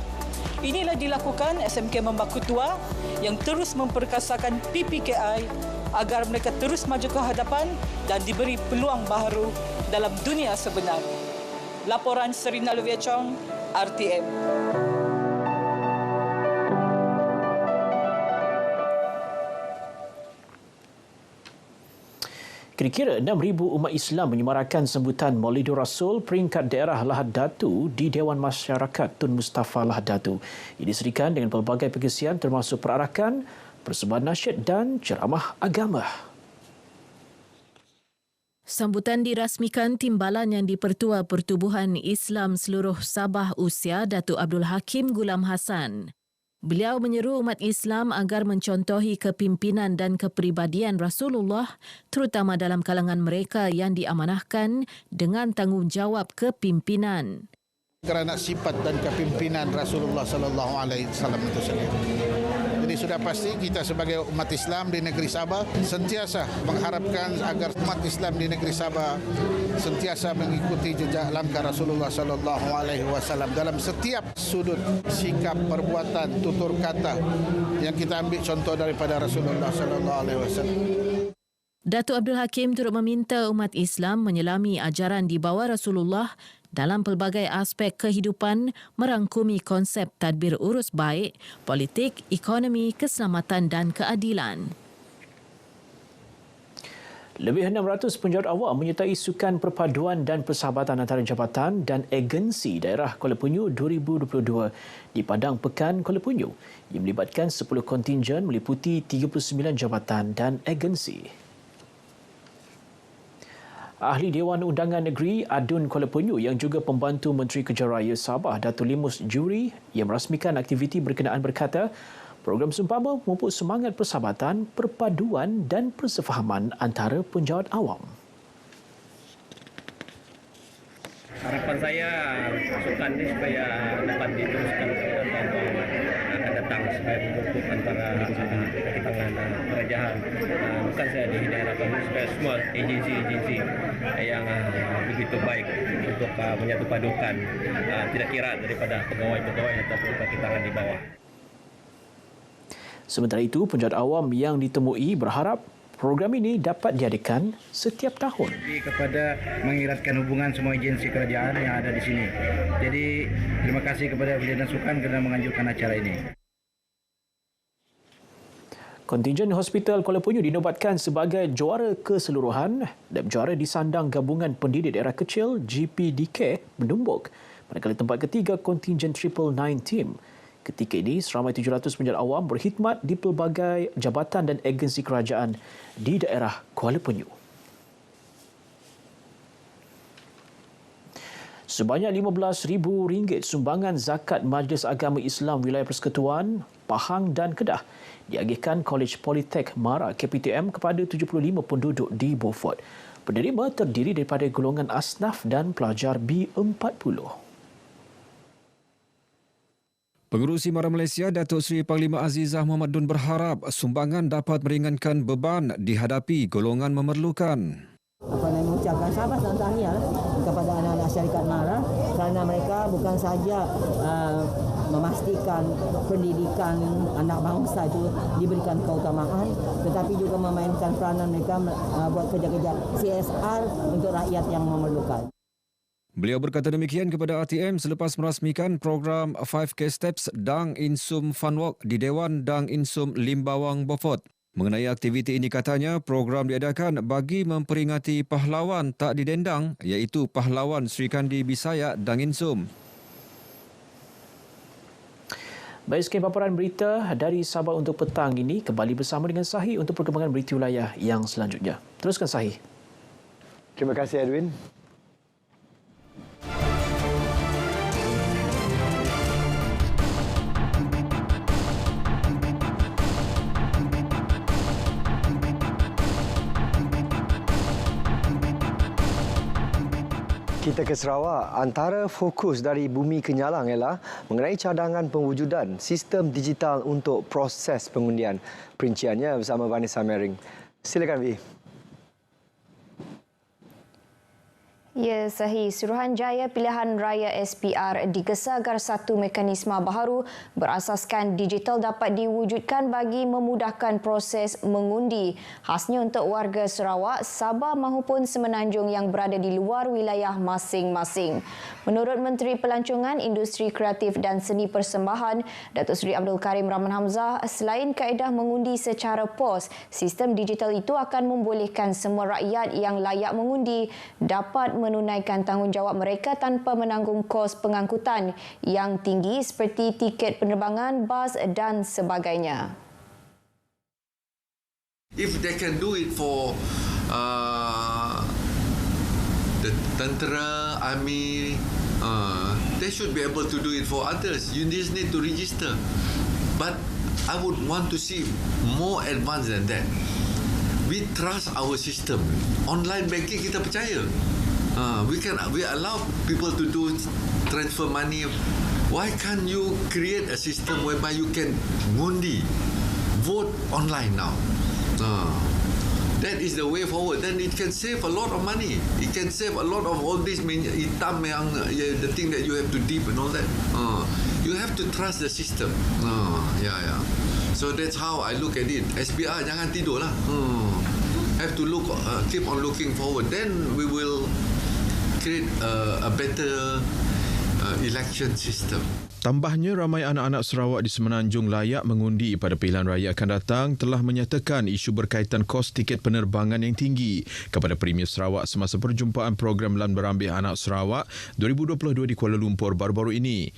Inilah dilakukan SMK Membakut 2 yang terus memperkasakan PPKI agar mereka terus maju ke hadapan dan diberi peluang baru dalam dunia sebenar. Laporan Serina Olivia Chong, RTM. Kira-kira 6,000 umat Islam menyemarakan sambutan Maulidur Rasul peringkat daerah Lahad Datu di Dewan Masyarakat Tun Mustafa Lahad Datu. Ini diserikan dengan pelbagai pengisian termasuk perarakan, persembahan nasyid dan ceramah agama. Sambutan dirasmikan Timbalan yang di-Pertua Pertubuhan Islam Seluruh Sabah Usia Datuk Abdul Hakim Gulam Hassan. Beliau menyeru umat Islam agar mencontohi kepimpinan dan kepribadian Rasulullah, terutama dalam kalangan mereka yang diamanahkan dengan tanggungjawab kepimpinan. Kerana sifat dan kepimpinan Rasulullah sallallahu alaihi wasallam itu sendiri. Jadi sudah pasti kita sebagai umat Islam di negeri Sabah sentiasa mengharapkan agar umat Islam di negeri Sabah sentiasa mengikuti jejak langkah Rasulullah sallallahu alaihi wasallam dalam setiap sudut sikap, perbuatan, tutur kata yang kita ambil contoh daripada Rasulullah sallallahu alaihi wasallam. Datuk Abdul Hakim turut meminta umat Islam menyelami ajaran di bawah Rasulullah dalam pelbagai aspek kehidupan, merangkumi konsep tadbir urus baik, politik, ekonomi, keselamatan dan keadilan. Lebih 600 penjawat awam menyertai sukan perpaduan dan persahabatan antara jabatan dan agensi daerah Kuala Penyu 2022 di Padang Pekan Kuala Penyu yang melibatkan 10 kontingen meliputi 39 jabatan dan agensi. Ahli Dewan Undangan Negeri Adun Kuala Penyu yang juga pembantu Menteri Kerja Raya Sabah Datuk Limus Juri yang merasmikan aktiviti berkenaan berkata, program seumpama memupuk semangat persahabatan, perpaduan dan persefahaman antara penjawat awam. Harapan saya sukan ini supaya dapat diteruskan kepada tahun-tahun akan datang supaya memupuk antara tangan kerajaan bukan saja di daerah kami, supaya semua agensi-agensi yang begitu baik untuk menyatu padukan, tidak kira daripada pegawai-pegawai ataupun kaki tangan di bawah. Sementara itu, penjawat awam yang ditemui berharap program ini dapat diadakan setiap tahun. Kepada mengiratkan hubungan semua agensi kerajaan yang ada di sini. Jadi, terima kasih kepada Presiden Sukan kerana menganjurkan acara ini. Kontingen Hospital Kuala Penyu dinobatkan sebagai juara keseluruhan dan juara disandang Gabungan Pendidik Daerah Kecil GPDK menumbuk manakala tempat ketiga kontingen 999 Team. Ketika ini, seramai 700 penjawat awam berkhidmat di pelbagai jabatan dan agensi kerajaan di daerah Kuala Penyu. Sebanyak RM15,000 sumbangan zakat Majlis Agama Islam Wilayah Persekutuan, Pahang dan Kedah diagihkan Kolej Politek Mara KPTM kepada 75 penduduk di Beaufort. Penerima terdiri daripada golongan asnaf dan pelajar B40. Pengerusi Mara Malaysia Datuk Seri Panglima Azizah Muhammad Dun berharap sumbangan dapat meringankan beban dihadapi golongan memerlukan. Mengucapkan sahabat dan tahniah kepada anak-anak syarikat Mara kerana mereka bukan sahaja memastikan pendidikan anak bangsa itu diberikan keutamaan, tetapi juga memainkan peranan mereka buat kerja-kerja CSR untuk rakyat yang memerlukan. Beliau berkata demikian kepada RTM selepas merasmikan program 5K Steps Dang Insum Fun Walk di Dewan Dang Insum Limbawang Beaufort. Mengenai aktiviti ini katanya, program diadakan bagi memperingati pahlawan tak didendang iaitu pahlawan Sri Kandi Bisaya Dang Insum. Baik, sekian paparan berita dari Sabah untuk petang ini. Kembali bersama dengan Sahih untuk perkembangan berita wilayah yang selanjutnya. Teruskan Sahih. Terima kasih Edwin. Kita ke Sarawak. Antara fokus dari Bumi Kenyalang ialah mengenai cadangan pewujudan sistem digital untuk proses pengundian. Perinciannya bersama Vanessa Mering. Silakan Vi. Ya, Sahih. Suruhanjaya Pilihan Raya SPR digesa agar satu mekanisme baharu berasaskan digital dapat diwujudkan bagi memudahkan proses mengundi. Khasnya untuk warga Sarawak, Sabah mahupun Semenanjung yang berada di luar wilayah masing-masing. Menurut Menteri Pelancongan, Industri Kreatif dan Seni Persembahan, Datuk Seri Abdul Karim Rahman Hamzah, selain kaedah mengundi secara pos, sistem digital itu akan membolehkan semua rakyat yang layak mengundi dapat menunaikan tanggungjawab mereka tanpa menanggung kos pengangkutan yang tinggi seperti tiket penerbangan, bas dan sebagainya. If they can do it for the tentera, army, they should be able to do it for others. You just need to register. But I would want to see more advanced than that. We trust our system. Online banking kita percaya. We allow people to do transfer money. Why can't you create a system whereby you can vote online now? That is the way forward. Then it can save a lot of money. It can save a lot of all this hitam yang the thing that you have to dip and all that. You have to trust the system. Yeah. So that's how I look at it. SPR jangan tidur lah. Have to look, keep on looking forward. Then we will create a better election system. Tambahnya, ramai anak-anak Sarawak di Semenanjung layak mengundi pada pilihan raya akan datang telah menyatakan isu berkaitan kos tiket penerbangan yang tinggi kepada Premier Sarawak semasa perjumpaan program Lan Berambih Anak Sarawak 2022 di Kuala Lumpur baru-baru ini.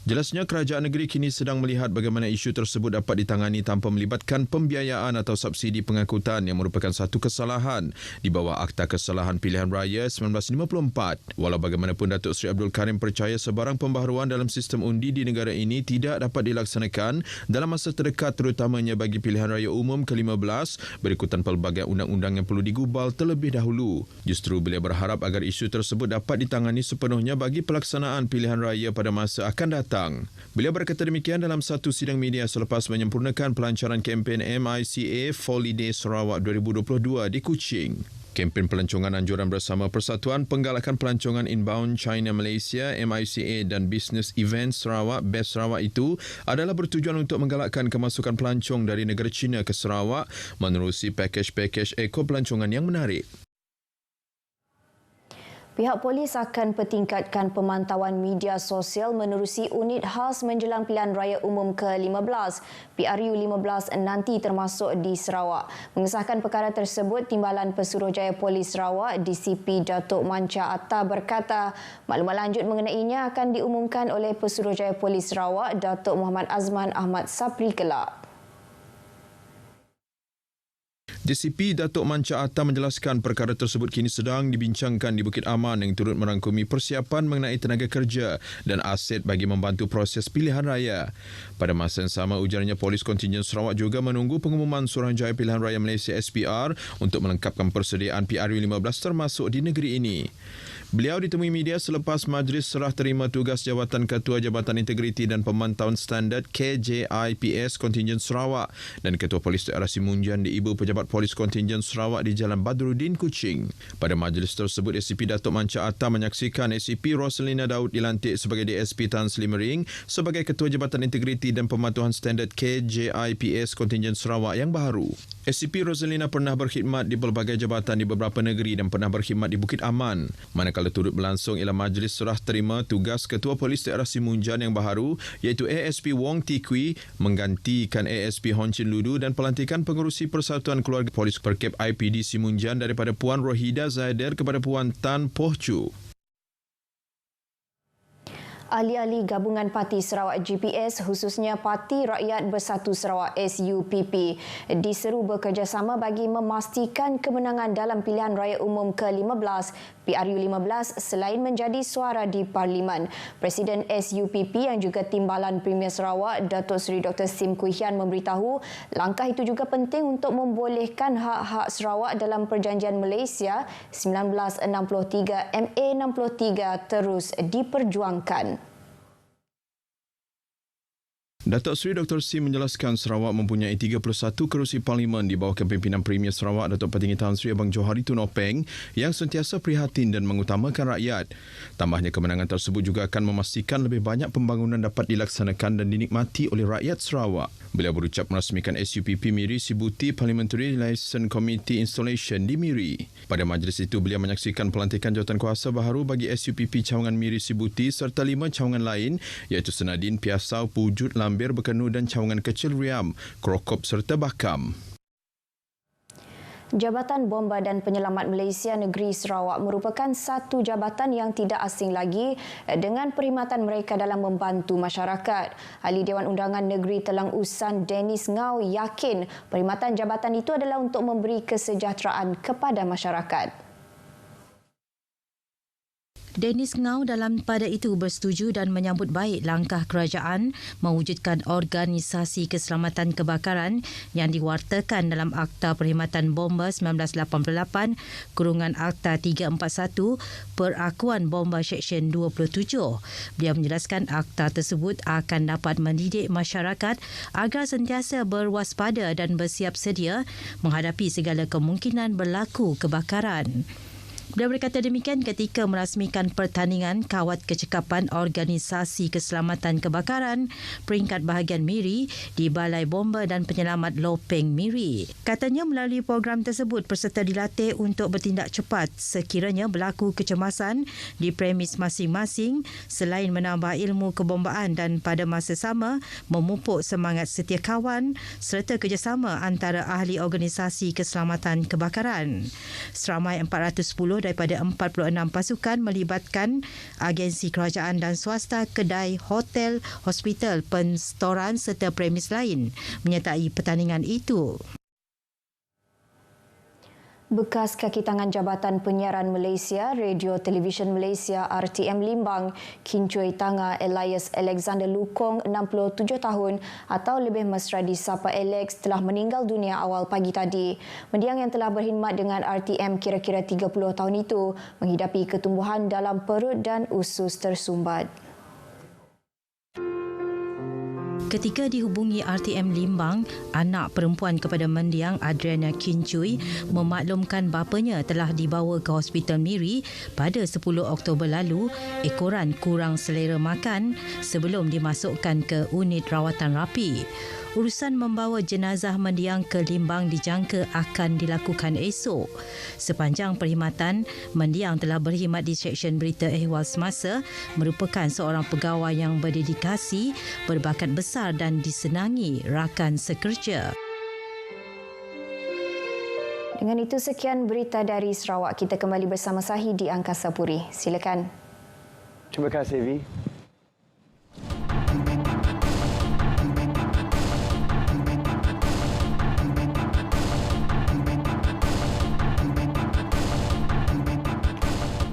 Jelasnya, kerajaan negeri kini sedang melihat bagaimana isu tersebut dapat ditangani tanpa melibatkan pembiayaan atau subsidi pengangkutan yang merupakan satu kesalahan di bawah Akta Kesalahan Pilihan Raya 1954. Walau bagaimanapun, Datuk Seri Abdul Karim percaya sebarang pembaharuan dalam sistem undi di negara ini tidak dapat dilaksanakan dalam masa terdekat, terutamanya bagi pilihan raya umum ke-15 berikutan pelbagai undang-undang yang perlu digubal terlebih dahulu. Justru beliau berharap agar isu tersebut dapat ditangani sepenuhnya bagi pelaksanaan pilihan raya pada masa akan datang. Beliau berkata demikian dalam satu sidang media selepas menyempurnakan pelancaran kempen MICA Holiday Sarawak 2022 di Kuching. Kempen pelancongan anjuran bersama Persatuan Penggalakan Pelancongan Inbound China Malaysia MICA dan Business Event Sarawak BES Sarawak itu adalah bertujuan untuk menggalakkan kemasukan pelancong dari negara China ke Sarawak menerusi pakej-pakej eko pelancongan yang menarik. Pihak polis akan pertingkatkan pemantauan media sosial menerusi unit khas menjelang pilihan raya umum ke-15 PRU 15 nanti termasuk di Sarawak. Mengesahkan perkara tersebut, Timbalan Pesuruhjaya Polis Sarawak DCP Datuk Manca Atta berkata maklumat lanjut mengenainya akan diumumkan oleh Pesuruhjaya Polis Sarawak Datuk Muhammad Azman Ahmad Sapri kelak. DCP Datuk Manca Atta menjelaskan perkara tersebut kini sedang dibincangkan di Bukit Aman yang turut merangkumi persiapan mengenai tenaga kerja dan aset bagi membantu proses pilihan raya. Pada masa yang sama, ujarnya Polis Kontingen Sarawak juga menunggu pengumuman Suruhanjaya Pilihan Raya Malaysia SPR untuk melengkapkan persediaan PRU 15 termasuk di negeri ini. Beliau ditemui media selepas Majlis Serah Terima Tugas Jabatan Ketua Jabatan Integriti dan Pemantauan Standard KJIPS Kontingen Sarawak dan Ketua Polis Daerah Simunjan di Ibu Pejabat Polis Kontingen Sarawak di Jalan Badruddin, Kuching. Pada majlis tersebut, SCP Datuk Manca Atta menyaksikan SCP Roselina Daud dilantik sebagai DSP Tan Slimering sebagai Ketua Jabatan Integriti dan Pemantauan Standard KJIPS Kontingen Sarawak yang baru. SCP Roselina pernah berkhidmat di pelbagai jabatan di beberapa negeri dan pernah berkhidmat di Bukit Aman. Manakala turut berlangsung ialah Majlis Serah Terima Tugas Ketua Polis Daerah Simunjan yang baharu iaitu ASP Wong Tikwi menggantikan ASP Hon Chin Ludu dan pelantikan pengerusi Persatuan Keluarga Polis Perkep IPD Simunjan daripada Puan Rohida Zaider kepada Puan Tan Poh Chu. Ahli-ahli Gabungan Parti Sarawak GPS khususnya Parti Rakyat Bersatu Sarawak SUPP diseru bekerjasama bagi memastikan kemenangan dalam pilihan raya umum ke-15 PRU 15 selain menjadi suara di Parlimen. Presiden SUPP yang juga Timbalan Premier Sarawak Datuk Seri Dr. Sim Kui Hian memberitahu langkah itu juga penting untuk membolehkan hak-hak Sarawak dalam Perjanjian Malaysia 1963 MA63 terus diperjuangkan. Datuk Seri Dr. Sim menjelaskan Sarawak mempunyai 31 kerusi parlimen di bawah kepimpinan Premier Sarawak Datuk Petinggi Tan Sri Abang Johari Tun Openg yang sentiasa prihatin dan mengutamakan rakyat. Tambahnya, kemenangan tersebut juga akan memastikan lebih banyak pembangunan dapat dilaksanakan dan dinikmati oleh rakyat Sarawak. Beliau berucap merasmikan SUPP Miri Sibuti Parliamentary Liaison Committee Installation di Miri. Pada majlis itu, beliau menyaksikan pelantikan jawatankuasa baharu bagi SUPP Cawangan Miri Sibuti serta 5 cawangan lain iaitu Senadin, Piasau, Pujut, Lambir, Bekenu dan cawangan kecil Riam, Krokop serta Bakam. Jabatan Bomba dan Penyelamat Malaysia Negeri Sarawak merupakan satu jabatan yang tidak asing lagi dengan perkhidmatan mereka dalam membantu masyarakat. Ahli Dewan Undangan Negeri Telang Usan Dennis Ngau yakin perkhidmatan jabatan itu adalah untuk memberi kesejahteraan kepada masyarakat. Dennis Ngau dalam pada itu bersetuju dan menyambut baik langkah kerajaan mewujudkan organisasi keselamatan kebakaran yang diwartakan dalam Akta Perkhidmatan Bomba 1988 kurungan Akta 341 Perakuan Bomba Seksyen 27. Beliau menjelaskan akta tersebut akan dapat mendidik masyarakat agar sentiasa berwaspada dan bersiap sedia menghadapi segala kemungkinan berlaku kebakaran. Beliau berkata demikian ketika merasmikan pertandingan kawat kecekapan Organisasi Keselamatan Kebakaran peringkat bahagian Miri di Balai Bomba dan Penyelamat Lopeng Miri. Katanya melalui program tersebut peserta dilatih untuk bertindak cepat sekiranya berlaku kecemasan di premis masing-masing selain menambah ilmu kebombaan dan pada masa sama memupuk semangat setia kawan serta kerjasama antara ahli organisasi keselamatan kebakaran. Seramai 410 daripada 46 pasukan melibatkan agensi kerajaan dan swasta, kedai, hotel, hospital, penstoran serta premis lain menyertai pertandingan itu. Bekas kaki tangan Jabatan Penyiaran Malaysia, Radio Televisyen Malaysia RTM Limbang, Kincui Tanga Elias Alexander Lukong, 67 tahun atau lebih mesra disapa Alex, telah meninggal dunia awal pagi tadi. Mendiang yang telah berkhidmat dengan RTM kira-kira 30 tahun itu menghidapi ketumbuhan dalam perut dan usus tersumbat. Ketika dihubungi RTM Limbang, anak perempuan kepada mendiang Adriana Kincui memaklumkan bapanya telah dibawa ke Hospital Miri pada 10 Oktober lalu ekoran kurang selera makan sebelum dimasukkan ke unit rawatan rapi. Urusan membawa jenazah mendiang ke Limbang dijangka akan dilakukan esok. Sepanjang perkhidmatan, mendiang telah berkhidmat di Seksyen Berita Ehwal Semasa, merupakan seorang pegawai yang berdedikasi, berbakat besar dan disenangi rakan sekerja. Dengan itu sekian berita dari Sarawak. Kita kembali bersama Sahi di Angkasa Puri. Silakan. Terima kasih, Vi.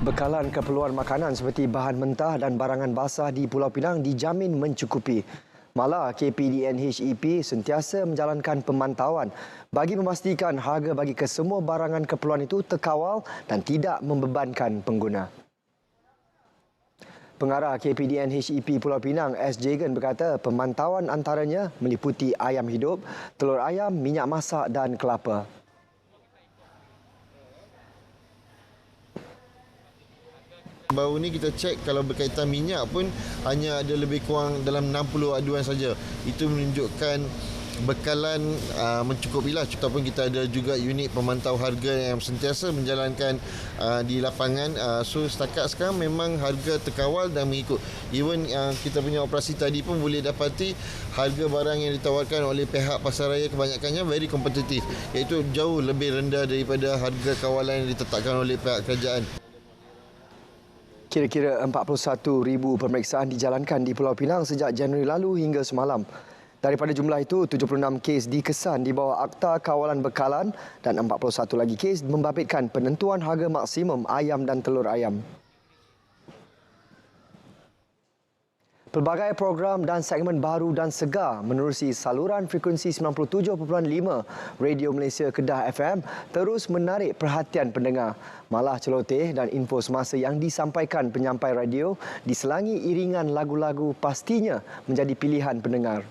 Bekalan keperluan makanan seperti bahan mentah dan barangan basah di Pulau Pinang dijamin mencukupi. Malah KPDN HEP sentiasa menjalankan pemantauan bagi memastikan harga bagi kesemua barangan keperluan itu terkawal dan tidak membebankan pengguna. Pengarah KPDN HEP Pulau Pinang, S. Jagan berkata pemantauan antaranya meliputi ayam hidup, telur ayam, minyak masak dan kelapa. Baru ni kita cek kalau berkaitan minyak pun hanya ada lebih kurang dalam 60 aduan saja. Itu menunjukkan bekalan mencukupilah. Ataupun kita ada juga unit pemantau harga yang sentiasa menjalankan di lapangan. So setakat sekarang memang harga terkawal dan mengikut. Even kita punya operasi tadi pun boleh dapati harga barang yang ditawarkan oleh pihak pasaraya kebanyakannya very kompetitif. Iaitu jauh lebih rendah daripada harga kawalan yang ditetapkan oleh pihak kerajaan. Kira-kira 41,000 pemeriksaan dijalankan di Pulau Pinang sejak Januari lalu hingga semalam. Daripada jumlah itu, 76 kes dikesan di bawah Akta Kawalan Bekalan dan 41 lagi kes membabitkan penentuan harga maksimum ayam dan telur ayam. Pelbagai program dan segmen baru dan segar menerusi saluran frekuensi 97.5 Radio Malaysia Kedah FM terus menarik perhatian pendengar. Malah celoteh dan info semasa yang disampaikan penyampai radio diselangi iringan lagu-lagu pastinya menjadi pilihan pendengar.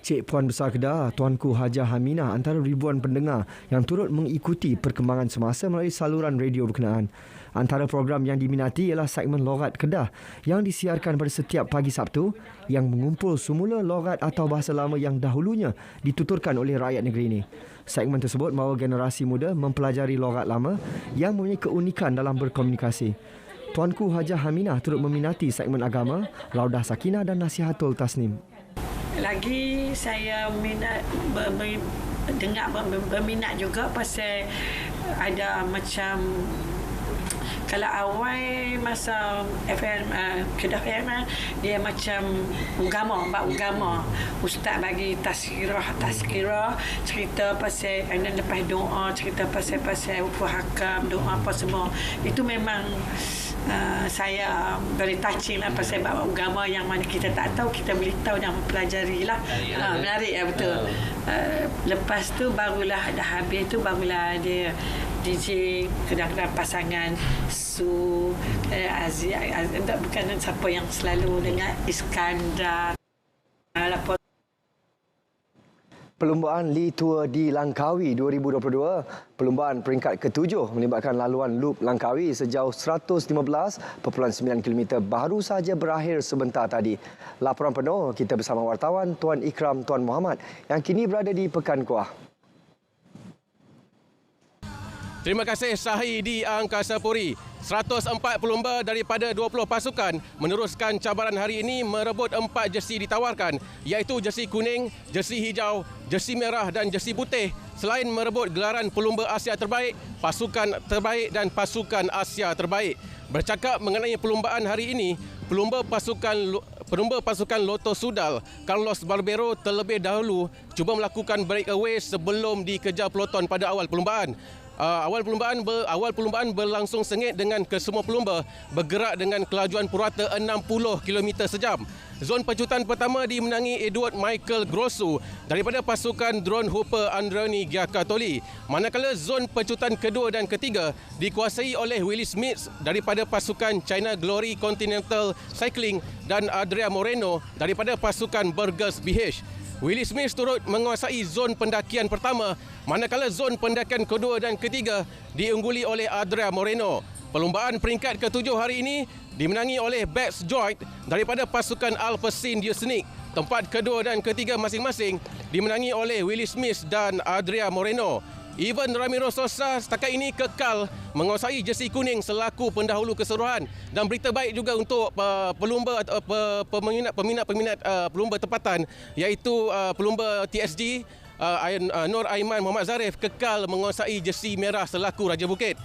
Cik Puan Besar Kedah, Tuanku Hajah Haminah antara ribuan pendengar yang turut mengikuti perkembangan semasa melalui saluran radio berkenaan. Antara program yang diminati ialah segmen Logat Kedah yang disiarkan pada setiap pagi Sabtu yang mengumpul semula logat atau bahasa lama yang dahulunya dituturkan oleh rakyat negeri ini. Segmen tersebut mahu generasi muda mempelajari logat lama yang mempunyai keunikan dalam berkomunikasi. Tuanku Hajah Haminah turut meminati segmen agama, Raudah Sakinah dan Nasihatul Tasnim. Lagi saya berminat juga pasal ada macam Kalau awal masa Kedah FM dia macam agama. Ustaz bagi tazkirah cerita pasal lepas doa cerita pasal hukum hakam doa apa semua. Itu memang saya very touching lah pasal agama yang mana kita tak tahu, kita boleh tahu dan mempelajari lah. Menarik ya, betul. Lepas tu barulah dah habis tu barulah dia DJ kedai-kedai pasangan Su Aziz bukan siapa yang selalu dengan Iskandar Perlumbaan Lee Tour di Langkawi 2022, perlumbaan peringkat ke-7 melibatkan laluan loop Langkawi sejauh 115.9 km baru saja berakhir sebentar tadi. Laporan penuh kita bersama wartawan Tuan Ikram Tuan Muhammad yang kini berada di Pekan Kuah. Terima kasih Sahi di Angkasa Puri. 104 pelumba daripada 20 pasukan meneruskan cabaran hari ini merebut 4 jersey ditawarkan, iaitu jersey kuning, jersey hijau, jersey merah dan jersey putih, selain merebut gelaran pelumba Asia terbaik, pasukan terbaik dan pasukan Asia terbaik. Bercakap mengenai perlumbaan hari ini, pelumba pasukan Lotto Sudal, Carlos Barbero terlebih dahulu cuba melakukan breakaway sebelum dikejar peloton pada awal perlumbaan. Awal perlumbaan berlangsung sengit dengan kesemua pelumba bergerak dengan kelajuan purata 60 km sejam. Zon pecutan pertama dimenangi Edward Michael Grosso daripada pasukan drone hooper Androni Giacatoli. Manakala zon pecutan kedua dan ketiga dikuasai oleh Willie Smith daripada pasukan China Glory Continental Cycling dan Adria Moreno daripada pasukan Burgers BH. Willie Smith turut menguasai zon pendakian pertama, manakala zon pendakian kedua dan ketiga diungguli oleh Adria Moreno. Perlumbaan peringkat ke-7 hari ini dimenangi oleh Bex Joyd daripada pasukan Alpecin Diosnic. Tempat kedua dan ketiga masing-masing dimenangi oleh Willie Smith dan Adria Moreno. Ivan Ramiro Sosa setakat ini kekal menguasai jersey kuning selaku pendahulu keseluruhan, dan berita baik juga untuk pelumba peminat pelumba tempatan, iaitu pelumba TSG Nur Aiman Muhammad Zarif kekal menguasai jersey merah selaku Raja Bukit.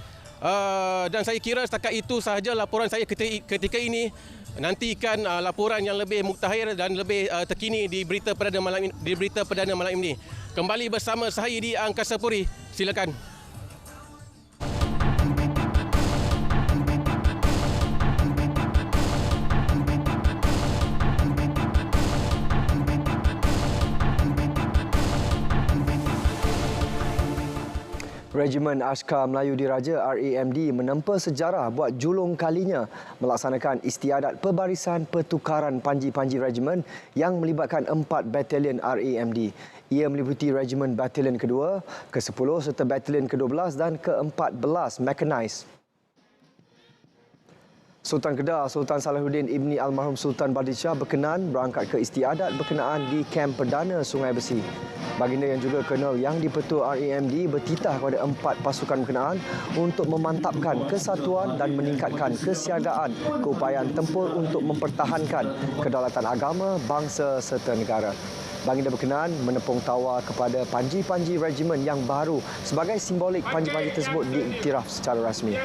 Dan saya kira setakat itu sahaja laporan saya ketika ini. Nantikan laporan yang lebih muktahir dan lebih terkini di berita perdana malam ini. Kembali bersama saya di Angkasa Puri. Silakan. Regimen Askar Melayu Diraja RAMD menempa sejarah buat julung kalinya melaksanakan istiadat pebarisan pertukaran panji-panji regimen yang melibatkan 4 batalion RAMD. Ia meliputi Regimen Batalion Kedua, ke-10 serta Batalion ke-12 dan ke-14 Mechanized. Sultan Kedah Sultan Salahuddin Ibni Almarhum Sultan Badishah berkenan berangkat ke istiadat berkenaan di Kem Perdana Sungai Besi. Baginda yang juga Kolonel yang di-Petua RAMD bertitah kepada 4 pasukan berkenaan untuk memantapkan kesatuan dan meningkatkan kesiagaan keupayaan tempur untuk mempertahankan kedaulatan agama, bangsa serta negara. Baginda berkenan menepung tawar kepada panji-panji regimen yang baru sebagai simbolik panji-panji tersebut diiktiraf secara rasmi.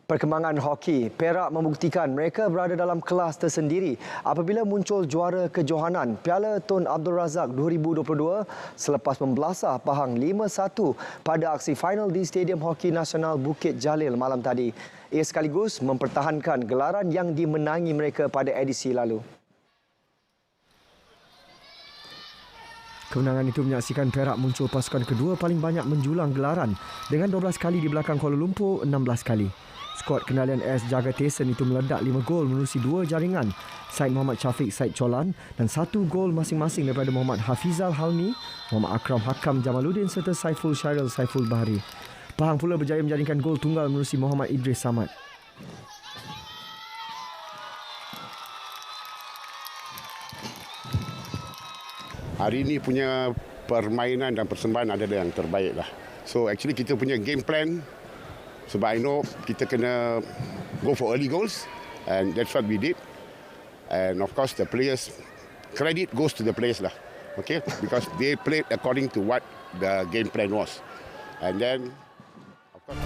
Perkembangan hoki, Perak membuktikan mereka berada dalam kelas tersendiri apabila muncul juara kejohanan Piala Tun Abdul Razak 2022 selepas membelasah Pahang 5-1 pada aksi final di Stadium Hoki Nasional Bukit Jalil malam tadi. Ia sekaligus mempertahankan gelaran yang dimenangi mereka pada edisi lalu. Kemenangan itu menyaksikan Perak muncul pasukan kedua paling banyak menjulang gelaran dengan 12 kali di belakang Kuala Lumpur 16 kali. Skuad kendalian AS Jagatesan itu meledak 5 gol menerusi 2 jaringan Said Muhammad Syafiq Said Cholan dan 1 gol masing-masing daripada Muhammad Hafizal Halmi, Muhammad Akram Hakam Jamaluddin serta Saiful Syairil Saiful Bahari. Pahang pula berjaya menjaringkan gol tunggal menerusi Muhammad Idris Samad. Hari ini punya permainan dan persembahan adalah yang terbaik lah. So actually kita punya game plan, sebab I know kita kena go for early goals and that's what we did. And of course the players, credit goes to the players lah. Okay, because they played according to what the game plan was. And then, of course,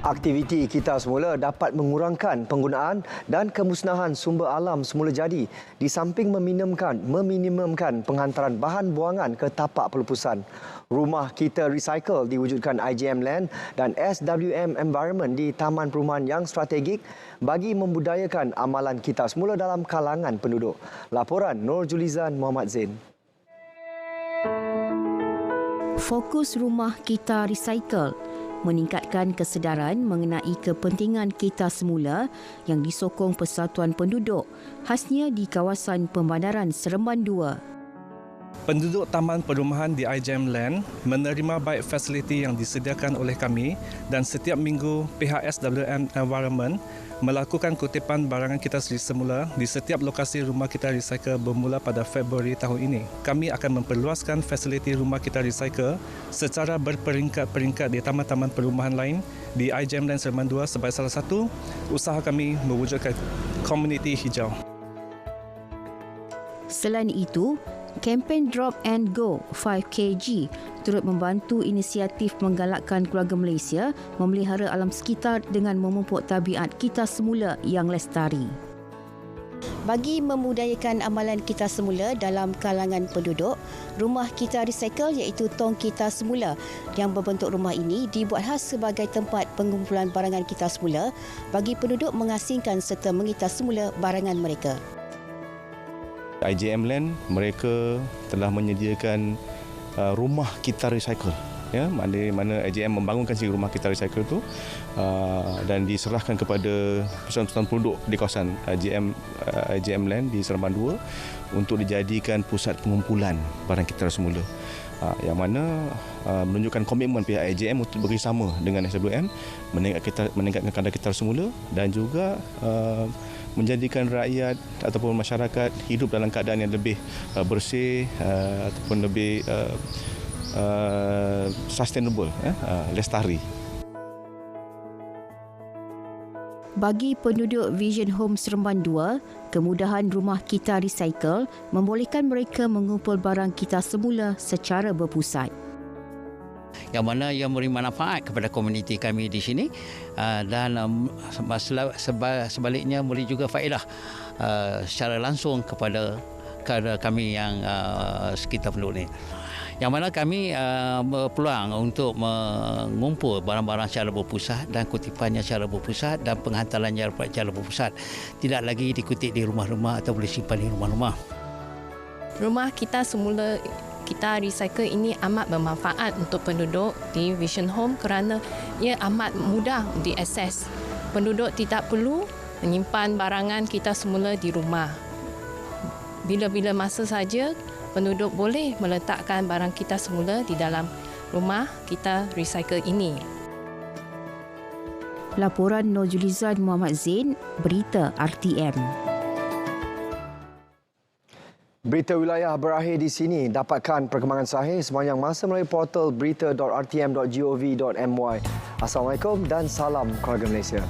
Aktiviti kita semula dapat mengurangkan penggunaan dan kemusnahan sumber alam semula jadi di samping meminimumkan penghantaran bahan buangan ke tapak pelepusan. Rumah Kita Recycle diwujudkan IJM Land dan SWM Environment di Taman Perumahan yang strategik bagi membudayakan amalan kita semula dalam kalangan penduduk. Laporan Nur Julizan Muhammad Zain. Fokus Rumah Kita Recycle meningkatkan kesedaran mengenai kepentingan kita semula yang disokong Persatuan Penduduk, khasnya di kawasan Pembandaran Seremban 2. Penduduk Taman Perumahan di IJM Land menerima baik fasiliti yang disediakan oleh kami dan setiap minggu pihak SWM Environment melakukan kutipan barangan kita semula di setiap lokasi Rumah Kita Recycle bermula pada Februari tahun ini. Kami akan memperluaskan fasiliti Rumah Kita Recycle secara berperingkat-peringkat di taman-taman perumahan lain di IJM Land Seremban 2 sebagai salah satu usaha kami mewujudkan komuniti hijau. Selain itu, kempen Drop and Go 5kg turut membantu inisiatif menggalakkan keluarga Malaysia memelihara alam sekitar dengan memupuk tabiat kita semula yang lestari. Bagi membudayakan amalan kita semula dalam kalangan penduduk, Rumah Kita Recycle iaitu Tong Kita Semula yang berbentuk rumah ini dibuat khas sebagai tempat pengumpulan barangan kita semula bagi penduduk mengasingkan serta mengitar semula barangan mereka. IJM Land mereka telah menyediakan Rumah Kita Recycle, ya, mana IJM membangunkan si Rumah Kita Recycle itu dan diserahkan kepada persatuan penduduk di kawasan IJM Land di Seremban 2 untuk dijadikan pusat pengumpulan barang kita semula, yang mana menunjukkan komitmen pihak IJM untuk bekerjasama dengan SWM meningkatkan kadar kita semula dan juga menjadikan rakyat ataupun masyarakat hidup dalam keadaan yang lebih bersih ataupun lebih sustainable, lestari. Bagi penduduk Vision Home Seremban 2, kemudahan Rumah Kita Recycle membolehkan mereka mengumpul barang kita semula secara berpusat. Yang mana ia memberi manfaat kepada komuniti kami di sini dan sebaliknya memberi juga faedah secara langsung kepada kami yang sekitar penduduk ini. Yang mana kami berpeluang untuk mengumpul barang-barang secara berpusat dan kutipannya secara berpusat dan penghantarannya secara berpusat. Tidak lagi dikutip di rumah-rumah atau boleh simpan di rumah-rumah. Rumah Kita Semula Kita Recycle ini amat bermanfaat untuk penduduk di Vision Home kerana ia amat mudah diakses. Penduduk tidak perlu menyimpan barangan kita semula di rumah. Bila-bila masa saja, penduduk boleh meletakkan barang kita semula di dalam Rumah Kita Recycle ini. Laporan Nur Julizan Muhammad Zain, Berita RTM. Berita wilayah berakhir di sini. Dapatkan perkembangan sahih sepanjang masa melalui portal berita.rtm.gov.my. Assalamualaikum dan salam keluarga Malaysia.